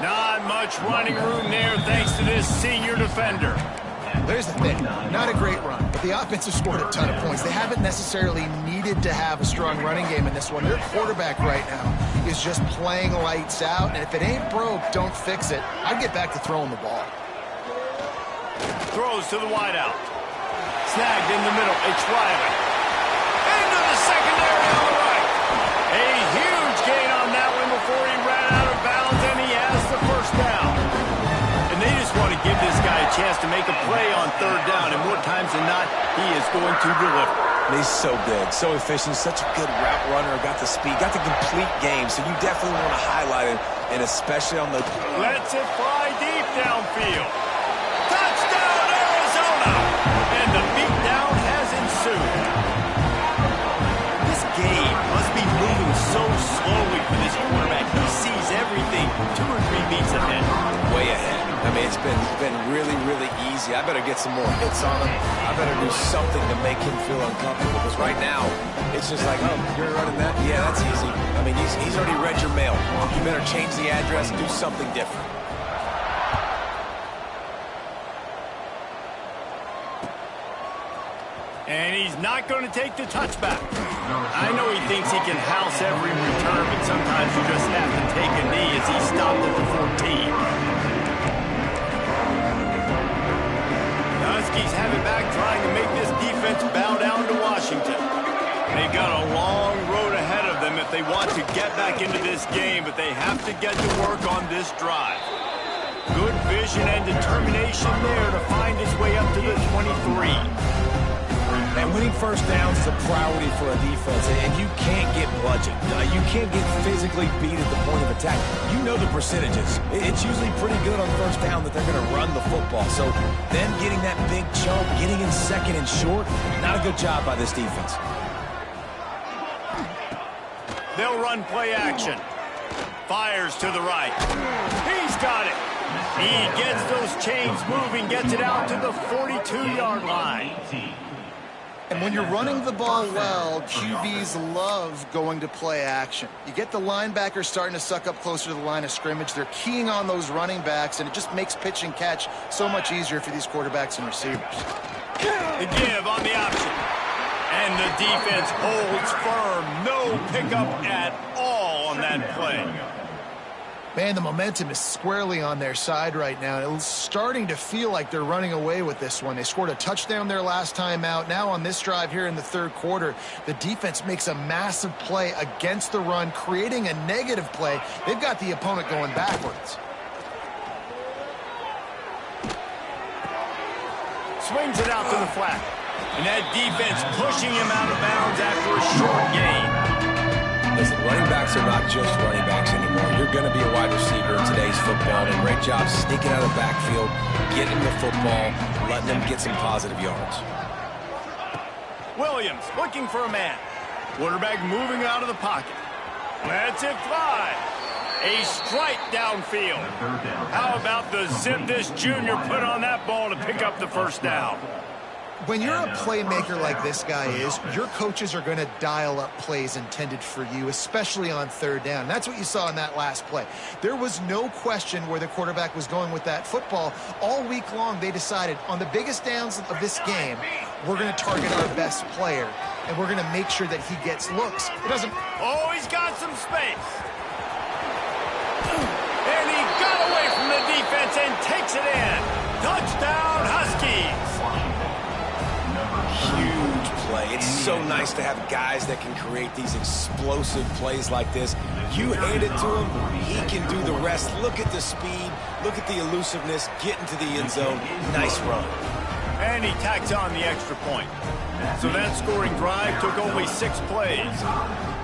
Not much running room there thanks to this senior defender. There's the thing. Not a great run, but the offense has scored a ton of points. They haven't necessarily needed to have a strong running game in this one. Their quarterback right now is just playing lights out, and if it ain't broke, don't fix it. I'd get back to throwing the ball. Throws to the wideout. Snagged in the middle. It's Riley. Into the secondary on the right. A huge gain on that one before he ran out of bounds, and he has the first down. And they just want to give this guy a chance to make a play on 3rd down, and more times than not, he is going to deliver. And he's so good, so efficient, such a good route runner, got the speed, got the complete game, so you definitely want to highlight him, and especially on the... Lets it fly deep downfield. Touchdown, Arizona! And the beatdown has ensued. This game must be moving so slowly for this quarterback. He sees everything 2 or 3 beats ahead. Way ahead. I mean, it's been really, really easy. I better get some more hits on him. I better do something to make him feel uncomfortable, because right now, it's just like, oh, you're running that? Yeah, that's easy. I mean, he's already read your mail. You better change the address and do something different. And he's not going to take the touchback. I know he thinks he can house every return, but sometimes you just have to take a knee as he stopped at the 14. Huskies have it back, trying to make this defense bow down to Washington. They've got a long road ahead of them if they want to get back into this game, but they have to get to work on this drive. Good vision and determination there to find his way up to the 23. And winning first downs is a priority for a defense, and you can't get bludgeoned. You can't get physically beat at the point of attack. You know the percentages. It's usually pretty good on first down that they're going to run the football. So them getting that big chunk, getting in 2nd and short, not a good job by this defense. They'll run play action. Fires to the right. He's got it. He gets those chains moving, gets it out to the 42-yard line. And when you're running the ball well, QBs love going to play action. You get the linebackers starting to suck up closer to the line of scrimmage. They're keying on those running backs, and it just makes pitch and catch so much easier for these quarterbacks and receivers. The give on the option. And the defense holds firm. No pickup at all on that play. Man, the momentum is squarely on their side right now. It's starting to feel like they're running away with this one. They scored a touchdown their last time out. Now on this drive here in the 3rd quarter, the defense makes a massive play against the run, creating a negative play. They've got the opponent going backwards. Swings it out to the flat. And that defense pushing him out of bounds after a short gain. Listen, running backs are not just running backs anymore. You're going to be a wide receiver in today's football, and a great job sneaking out of the backfield, getting the football, letting them get some positive yards. Williams looking for a man. Quarterback moving out of the pocket. Lets it fly. A strike downfield. How about the zip this junior put on that ball to pick up the first down? When you're a playmaker like this guy is, your coaches are going to dial up plays intended for you, especially on third down. That's what you saw in that last play. There was no question where the quarterback was going with that football. All week long, they decided on the biggest downs of this game, we're going to target our best player, and we're going to make sure that he gets looks. It doesn't... Oh, he's got some space. And he got away from the defense and takes it in. Touchdown, Huskies. Huge play. It's so nice to have guys that can create these explosive plays like this. You hand it to him, he can do the rest. Look at the speed, look at the elusiveness, get into the end zone. Nice run. And he tacks on the extra point. So that scoring drive took only 6 plays.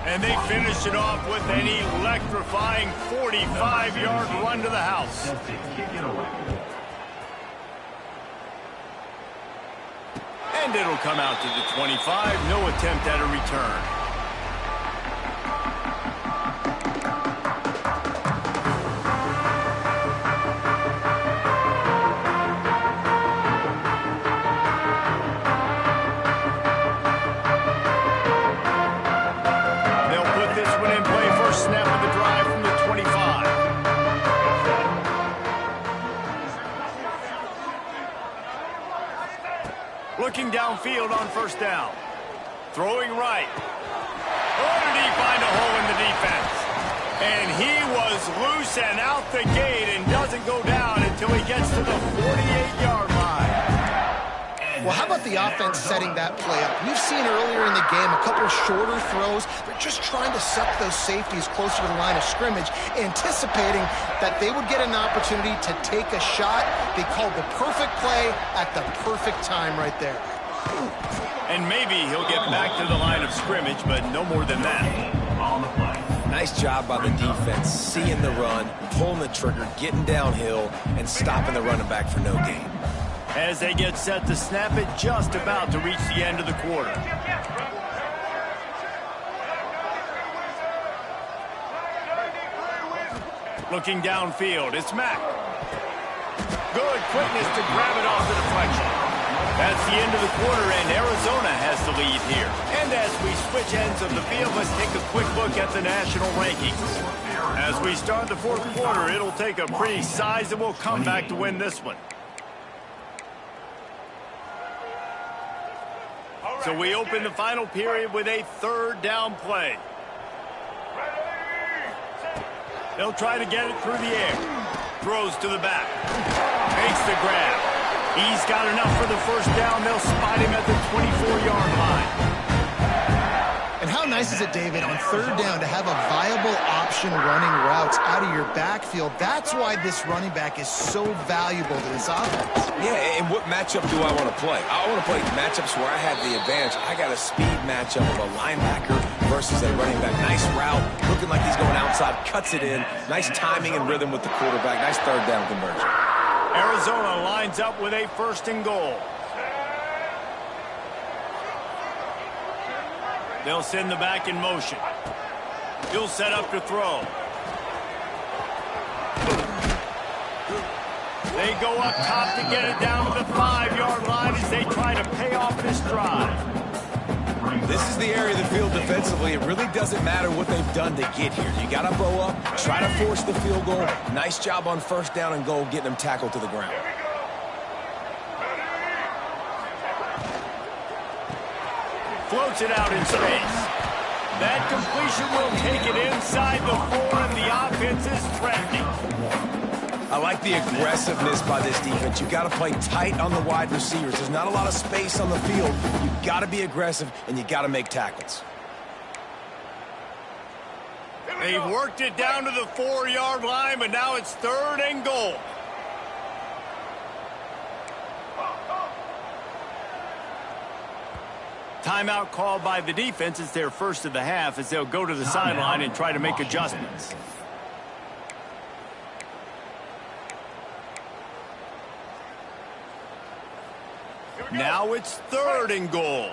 And they finished it off with an electrifying 45-yard run to the house. And it'll come out to the 25. No attempt at a return. Looking downfield on first down. Throwing right. Oh, did he find a hole in the defense? And he was loose and out the gate and doesn't go down until he gets to the 48-yard line. Well, how about the offense setting that play up? We've seen earlier in the game a couple of shorter throws. They're just trying to suck those safeties closer to the line of scrimmage, anticipating that they would get an opportunity to take a shot. They called the perfect play at the perfect time right there. And maybe he'll get back to the line of scrimmage, but no more than that. Nice job by the defense, seeing the run, pulling the trigger, getting downhill, and stopping the running back for no gain. As they get set to snap it, just about to reach the end of the quarter. Looking downfield, it's Mack. Good quickness to grab it off the deflection. That's the end of the quarter, and Arizona has the lead here. And as we switch ends of the field, let's take a quick look at the national rankings. As we start the fourth quarter, it'll take a pretty sizable comeback to win this one. So we open the final period with a third down play. They'll try to get it through the air. Throws to the back. Makes the grab. He's got enough for the first down. They'll spot him at the 24-yard line. And how nice is it, David, on third down to have a viable option running routes out of your backfield? That's why this running back is so valuable to this offense. Yeah, and what matchup do I want to play? I want to play matchups where I have the advantage. I got a speed matchup of a linebacker versus a running back. Nice route, looking like he's going outside, cuts it in. Nice timing and rhythm with the quarterback. Nice third down conversion. Arizona lines up with a 1st and goal. They'll send the back in motion. He'll set up to throw. They go up top to get it down to the 5-yard line as they try to pay off this drive. This is the area of the field defensively. It really doesn't matter what they've done to get here. You got to bow up, try to force the field goal. Nice job on first down and goal, getting them tackled to the ground. Floats it out in space. That completion will take it inside the 4, and the offense is threatening. I like the aggressiveness by this defense. You got to play tight on the wide receivers. There's not a lot of space on the field. You got to be aggressive, and you got to make tackles. They've worked it down to the 4-yard line, but now it's 3rd and goal. Timeout called by the defense. It's their first of the half as they'll go to the sideline and try to make adjustments. Now it's 3rd and goal.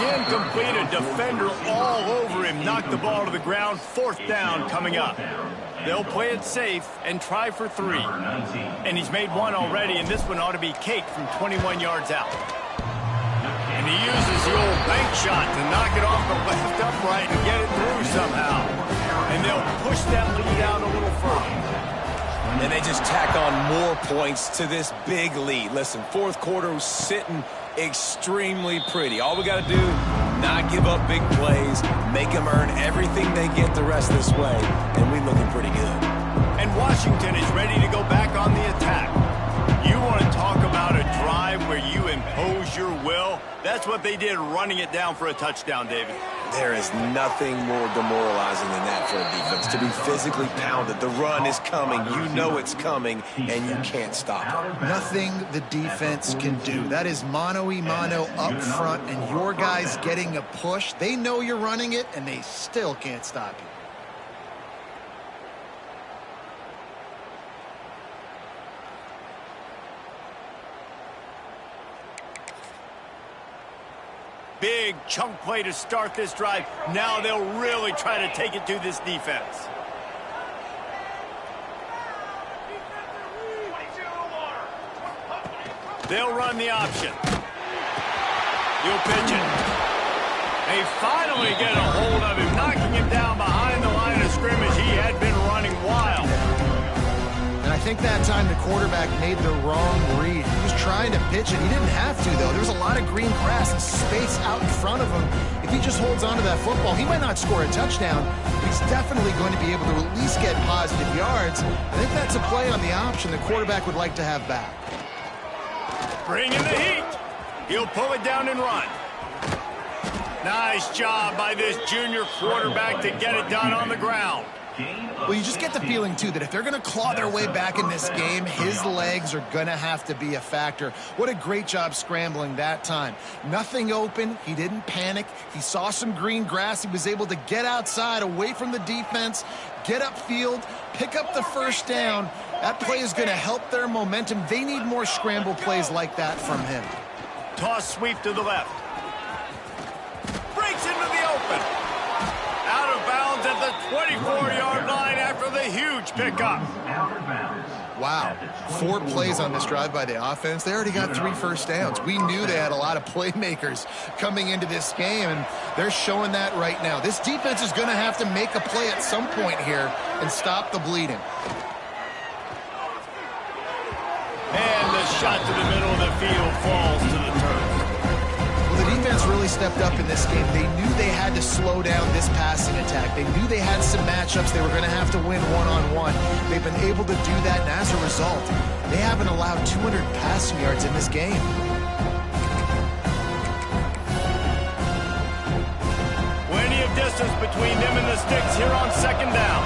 It's incomplete. A defender all over him. Knocked the ball to the ground. 4th down coming up. They'll play it safe and try for 3. And he's made 1 already, and this one ought to be cake from 21 yards out. And he uses the old bank shot to knock it off the left upright and get it through somehow. And they'll push that lead out a little further. And they just tack on more points to this big lead. Listen, 4th quarter was sitting extremely pretty. All we got to do, not give up big plays, make them earn everything they get the rest of this way, and we're looking pretty good. And Washington is ready to go back on the attack. You want to talk about a drive where you impose your will? That's what they did, running it down for a touchdown, David. There is nothing more demoralizing than that for a defense, to be physically pounded. The run is coming. You know it's coming, and you can't stop it. Nothing the defense can do. That is mano-a-mano up front, and your guys getting a push. They know you're running it, and they still can't stop you. Big chunk play to start this drive. Now they'll really try to take it to this defense. They'll run the option. He'll pitch it. They finally get a hold of him, knocking him down behind the line of scrimmage. He had been running wild. And I think that time the quarterback made the wrong read. He was trying to pitch it. He didn't have to, though. There was a lot of green grass and space out in front of him. If he just holds on to that football, he might not score a touchdown, but he's definitely going to be able to at least get positive yards. I think that's a play on the option the quarterback would like to have back. Bring in the heat. He'll pull it down and run. Nice job by this junior quarterback to get it done on the ground. Well, you just get the feeling, too, that if they're going to claw their way back in this game, his legs are going to have to be a factor. What a great job scrambling that time. Nothing open. He didn't panic. He saw some green grass. He was able to get outside, away from the defense, get upfield, pick up the 1st down. That play is going to help their momentum. They need more scramble plays like that from him. Toss sweep to the left. Breaks into the open. Out of bounds at the 24-yard line after the huge pickup. Wow. 4 plays on this drive by the offense. They already got 3 first downs. We knew they had a lot of playmakers coming into this game, and they're showing that right now. This defense is going to have to make a play at some point here and stop the bleeding. And the shot to the middle of the field falls to the turf. Well, the defense really stepped up in this game. They knew they had to slow down this passing attack. They knew they had some matchups they were going to have to win one-on-one. They've been able to do that, and as a result, they haven't allowed 200 passing yards in this game. Plenty of distance between them and the sticks here on 2nd down.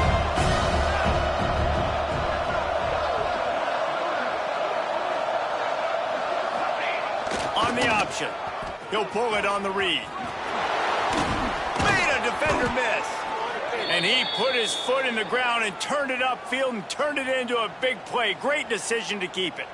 On the option. He'll pull it on the read. Made a defender miss. And he put his foot in the ground and turned it upfield and turned it into a big play. Great decision to keep it.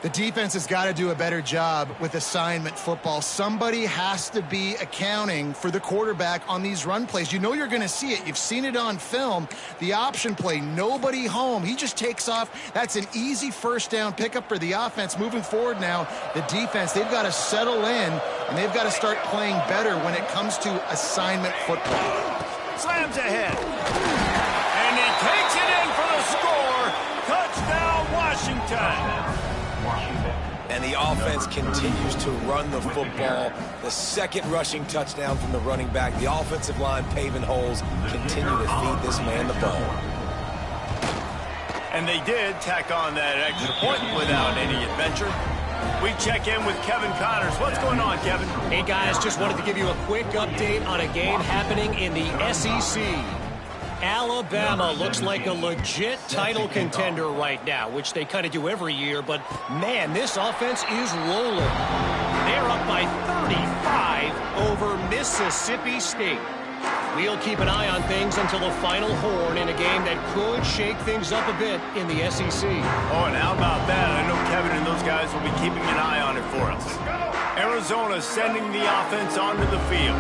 The defense has got to do a better job with assignment football. Somebody has to be accounting for the quarterback on these run plays. You know you're going to see it. You've seen it on film. The option play, nobody home. He just takes off. That's an easy 1st down pickup for the offense. Moving forward now, the defense, they've got to settle in, and they've got to start playing better when it comes to assignment football. Slams ahead. And he takes it in for the score. Touchdown, Washington. And the offense continues to run the football. The 2nd rushing touchdown from the running back. The offensive line paving holes. Continue to feed this man the ball. And they did tack on that extra point without any adventure. We check in with Kevin Connors. What's going on, Kevin? Hey, guys, just wanted to give you a quick update on a game happening in the SEC. Alabama looks like a legit title contender right now, which they kind of do every year, but man, this offense is rolling. They're up by 35 over Mississippi State. We'll keep an eye on things until the final horn in a game that could shake things up a bit in the SEC. Oh, and how about that? I know Kevin and those guys will be keeping an eye on it for us. Arizona sending the offense onto the field.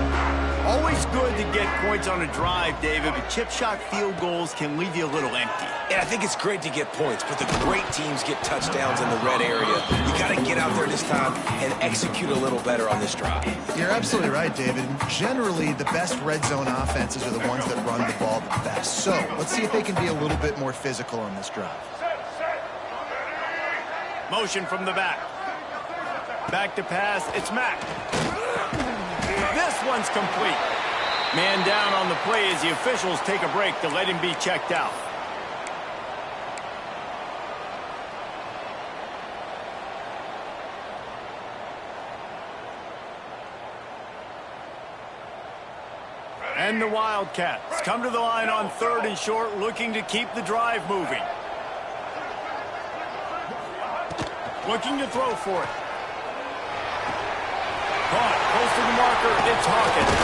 Always good to get points on a drive, David, but chip shot field goals can leave you a little empty. Yeah, I think it's great to get points, but the great teams get touchdowns in the red area. You got to get out there this time and execute a little better on this drive. You're absolutely right, David. Generally, the best red zone offenses are the ones that run the ball the best. So let's see if they can be a little bit more physical on this drive. Motion from the back. Back to pass, it's Mack. This one's complete. Man down on the play as the officials take a break to let him be checked out. And the Wildcats come to the line on 3rd and short, looking to keep the drive moving. Looking to throw for it. Caught close to the marker, it's Hawkins.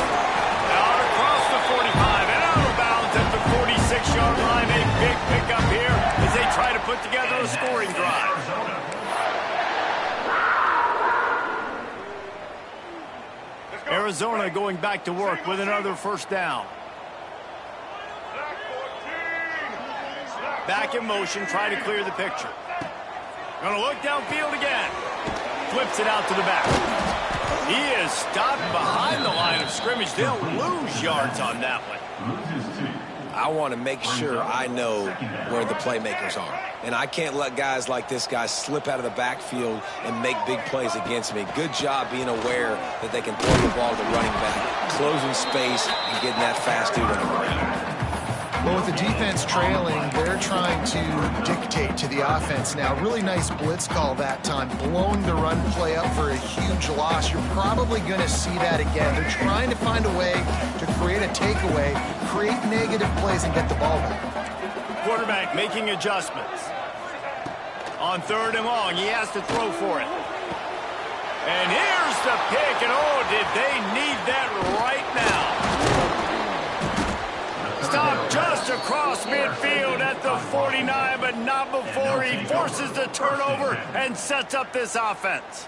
Out across the 45 and out of bounds at the 46-yard line. A big pickup here as they try to put together a scoring drive. Arizona going back to work with another first down. Back in motion, trying to clear the picture. Going to look downfield again. Flips it out to the back. He is stopped behind the line of scrimmage. They'll lose yards on that one. I want to make sure I know where the playmakers are. And I can't let guys like this guy slip out of the backfield and make big plays against me. Good job being aware that they can throw the ball to running back, closing space, and getting that fast dude on the ground. Well, with the defense trailing, they're trying to dictate to the offense now. Really nice blitz call that time, blowing the run play up for a huge loss. You're probably going to see that again. They're trying to find a way to create a takeaway, create negative plays, and get the ball back. Quarterback making adjustments. On 3rd and long, he has to throw for it. And here's the pick, and oh, did they need that right now. Stop just across midfield at the 49, but not before he forces the turnover and sets up this offense.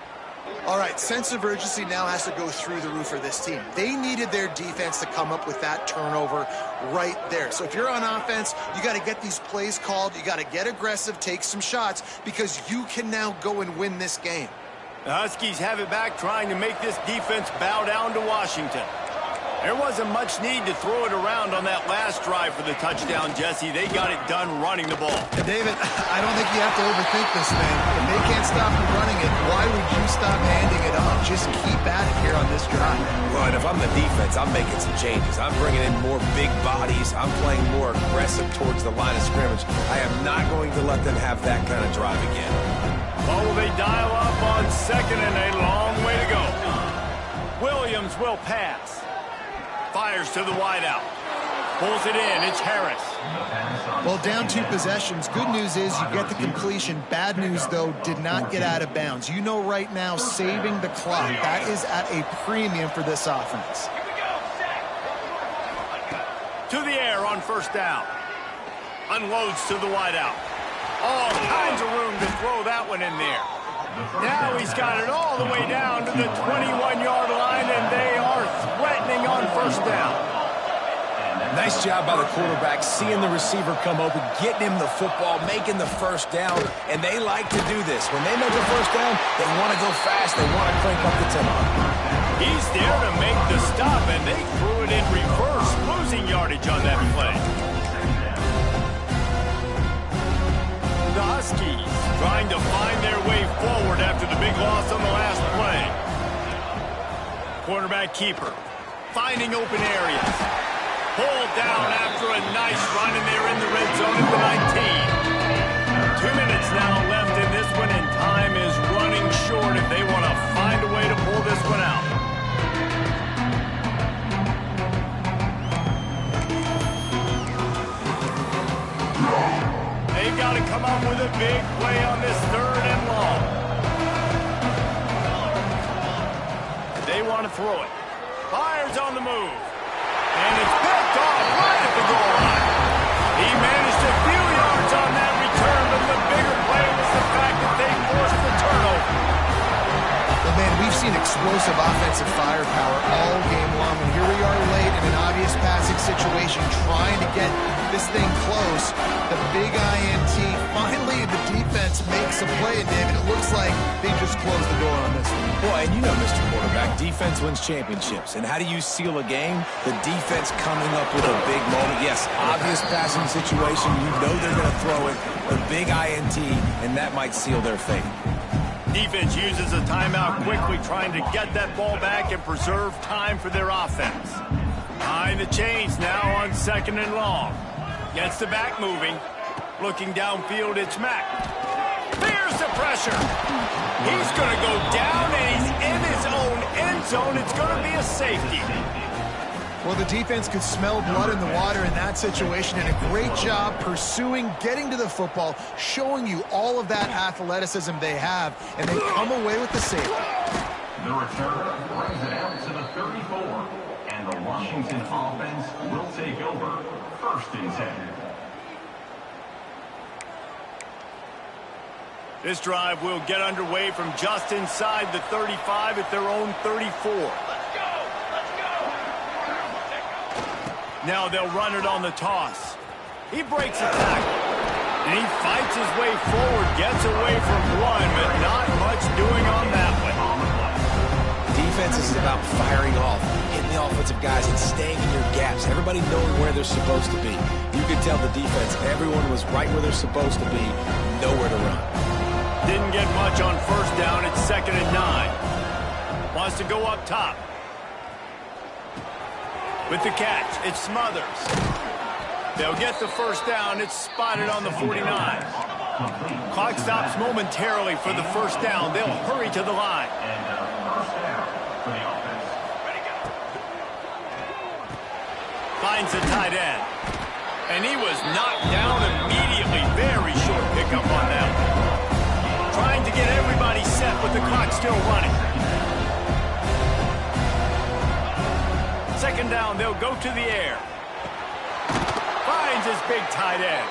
All right, sense of urgency now has to go through the roof for this team. They needed their defense to come up with that turnover right there. So if you're on offense, you got to get these plays called. You got to get aggressive, take some shots, because you can now go and win this game. The Huskies have it back, trying to make this defense bow down to Washington. There wasn't much need to throw it around on that last drive for the touchdown, Jesse. They got it done running the ball. And David, I don't think you have to overthink this thing. If they can't stop you running it, why would you stop handing it off? Just keep at it here on this drive. Well, and if I'm the defense, I'm making some changes. I'm bringing in more big bodies. I'm playing more aggressive towards the line of scrimmage. I am not going to let them have that kind of drive again. Oh, will they dial up on 2nd and a long way to go. Williams will pass. Fires to the wideout. Pulls it in. It's Harris. Well, down 2 possessions. Good news is you get the completion. Bad news, though, did not get out of bounds. You know right now, saving the clock. That is at a premium for this offense. To the air on 1st down. Unloads to the wideout. All kinds of room to throw that one in there. Now he's got it all the way down to the 21-yard line, and they are threatening on 1st down. Nice job by the quarterback, seeing the receiver come open, getting him the football, making the 1st down, and they like to do this. When they make a 1st down, they want to go fast, they want to crank up the tempo. He's there to make the stop, and they threw it in reverse, losing yardage on that play. The Huskies trying to find their way forward after the big loss on the last play. Quarterback keeper finding open areas. Pulled down after a nice run, and they're in the red zone at the 19. 2 minutes now left in this one, and time is running short if they want to find a way to pull this one out. They've got to come up with a big play on this 3rd and long. They want to throw it. Fires on the move. And it's picked off right at the goal line. He managed a few yards on that return, but the bigger play was the fact that they forced the turnover. Well, man, we've seen explosive offensive firepower all game long. And here we are late in an obvious passing situation, trying to get this thing close. The big INT. Finally, the defense makes a play, and David, it looks like they just closed the door on this one. Boy, and you know, Mr. Quarterback, defense wins championships. And how do you seal a game? The defense coming up with a big moment. Yes, obvious passing situation. You know they're going to throw it. The big INT, and that might seal their fate. Defense uses a timeout quickly, trying to get that ball back and preserve time for their offense. Behind the chains now on 2nd and long. Gets the back moving. Looking downfield, it's Mack. There's the pressure. He's going to go down, and he's in his own end zone. It's going to be a safety. Well, the defense could smell blood in the water in that situation, and a great job pursuing, getting to the football, showing you all of that athleticism they have, and they come away with the safety. The return brings it out to the 34, and the Washington offense will take over 1st and 10. This drive will get underway from just inside the 35 at their own 34. Now they'll run it on the toss. He breaks a tackle, and he fights his way forward, gets away from one, but not much doing on that one. Defense is about firing off, hitting the offensive guys, and staying in your gaps. Everybody knowing where they're supposed to be. You could tell the defense, everyone was right where they're supposed to be, nowhere to run. Didn't get much on 1st down. It's 2nd and 9. Wants to go up top. With the catch, it's Smothers. They'll get the 1st down. It's spotted on the 49. Clock stops momentarily for the 1st down. They'll hurry to the line. And 1st down for the offense. Finds the tight end. And he was knocked down immediately. Very short pickup on that one. Trying to get everybody set with the clock still running. 2nd down, they'll go to the air. Finds his big tight end.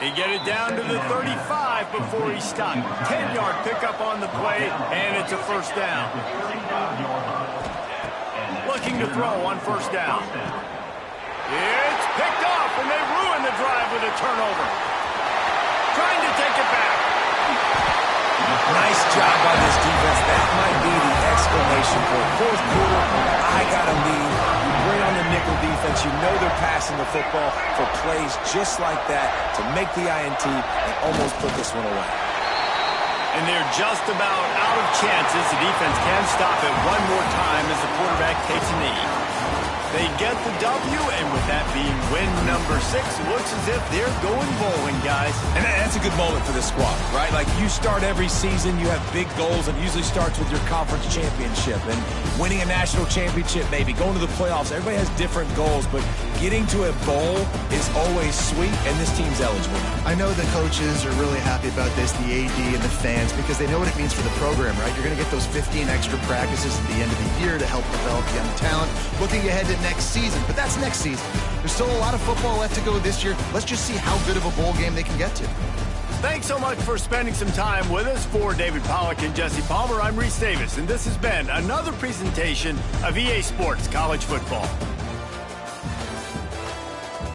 He get it down to the 35 before he's stopped. 10-yard pickup on the play, and it's a 1st down. Looking to throw on 1st down. It's picked off, and they ruin the drive with a turnover. Trying to take it back. Nice job by this defense. That might be the exclamation point. 4th quarter, I got a lead. You bring on the nickel defense. You know they're passing the football for plays just like that to make the INT and almost put this one away. And they're just about out of chances. The defense can stop it one more time as the quarterback takes a knee. They get the W, and with that being win number 6, it looks as if they're going bowling, guys. And that's a good moment for this squad, right? Like, you start every season, you have big goals, and usually starts with your conference championship and winning a national championship, maybe going to the playoffs. Everybody has different goals, but getting to a bowl is always sweet, and this team's eligible. I know the coaches are really happy about this, the AD and the fans, because they know what it means for the program, right? You're going to get those 15 extra practices at the end of the year to help develop young talent. Looking ahead to next season, but that's next season. There's still a lot of football left to go this year. Let's just see how good of a bowl game they can get to. Thanks so much for spending some time with us. For David Pollack and Jesse Palmer, I'm Reese Davis, and this has been another presentation of EA Sports College Football.